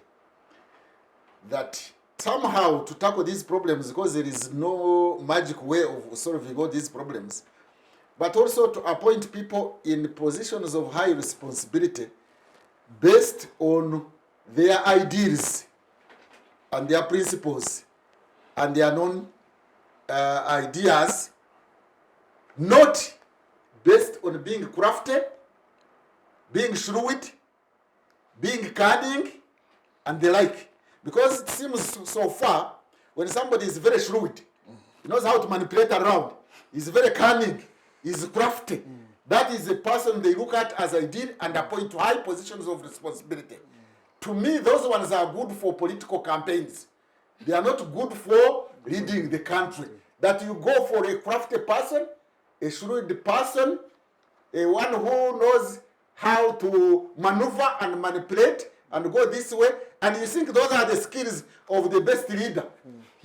that somehow to tackle these problems, because there is no magic way of solving all these problems, but also to appoint people in positions of high responsibility based on their ideals and their principles and their known ideas, not based on being crafty, being shrewd, being cunning, and the like. Because it seems so far, when somebody is very shrewd, he knows how to manipulate around, he's very cunning, he's crafty, that is the person they look at as ideal and appoint to high positions of responsibility. To me, those ones are good for political campaigns. They are not good for leading the country. That you go for a crafty person, a shrewd person, a one who knows how to maneuver and manipulate and go this way, and you think those are the skills of the best leader.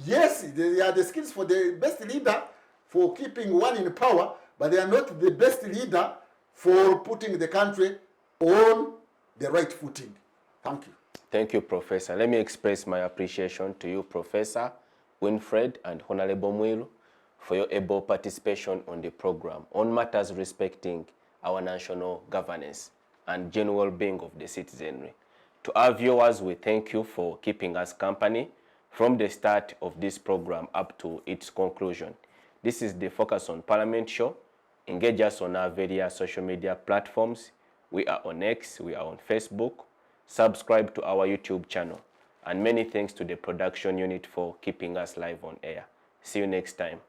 Yes, they are the skills for the best leader for keeping one in power, but they are not the best leader for putting the country on the right footing. Thank you. Thank you, Professor. Let me express my appreciation to you, Professor Winfred and Honourable Mwiru, for your able participation on the program on matters respecting our national governance and general well-being of the citizenry. To our viewers, we thank you for keeping us company from the start of this program up to its conclusion. This is the Focus on Parliament show. Engage us on our various social media platforms. We are on X, we are on Facebook. Subscribe to our YouTube channel. And many thanks to the production unit for keeping us live on air. See you next time.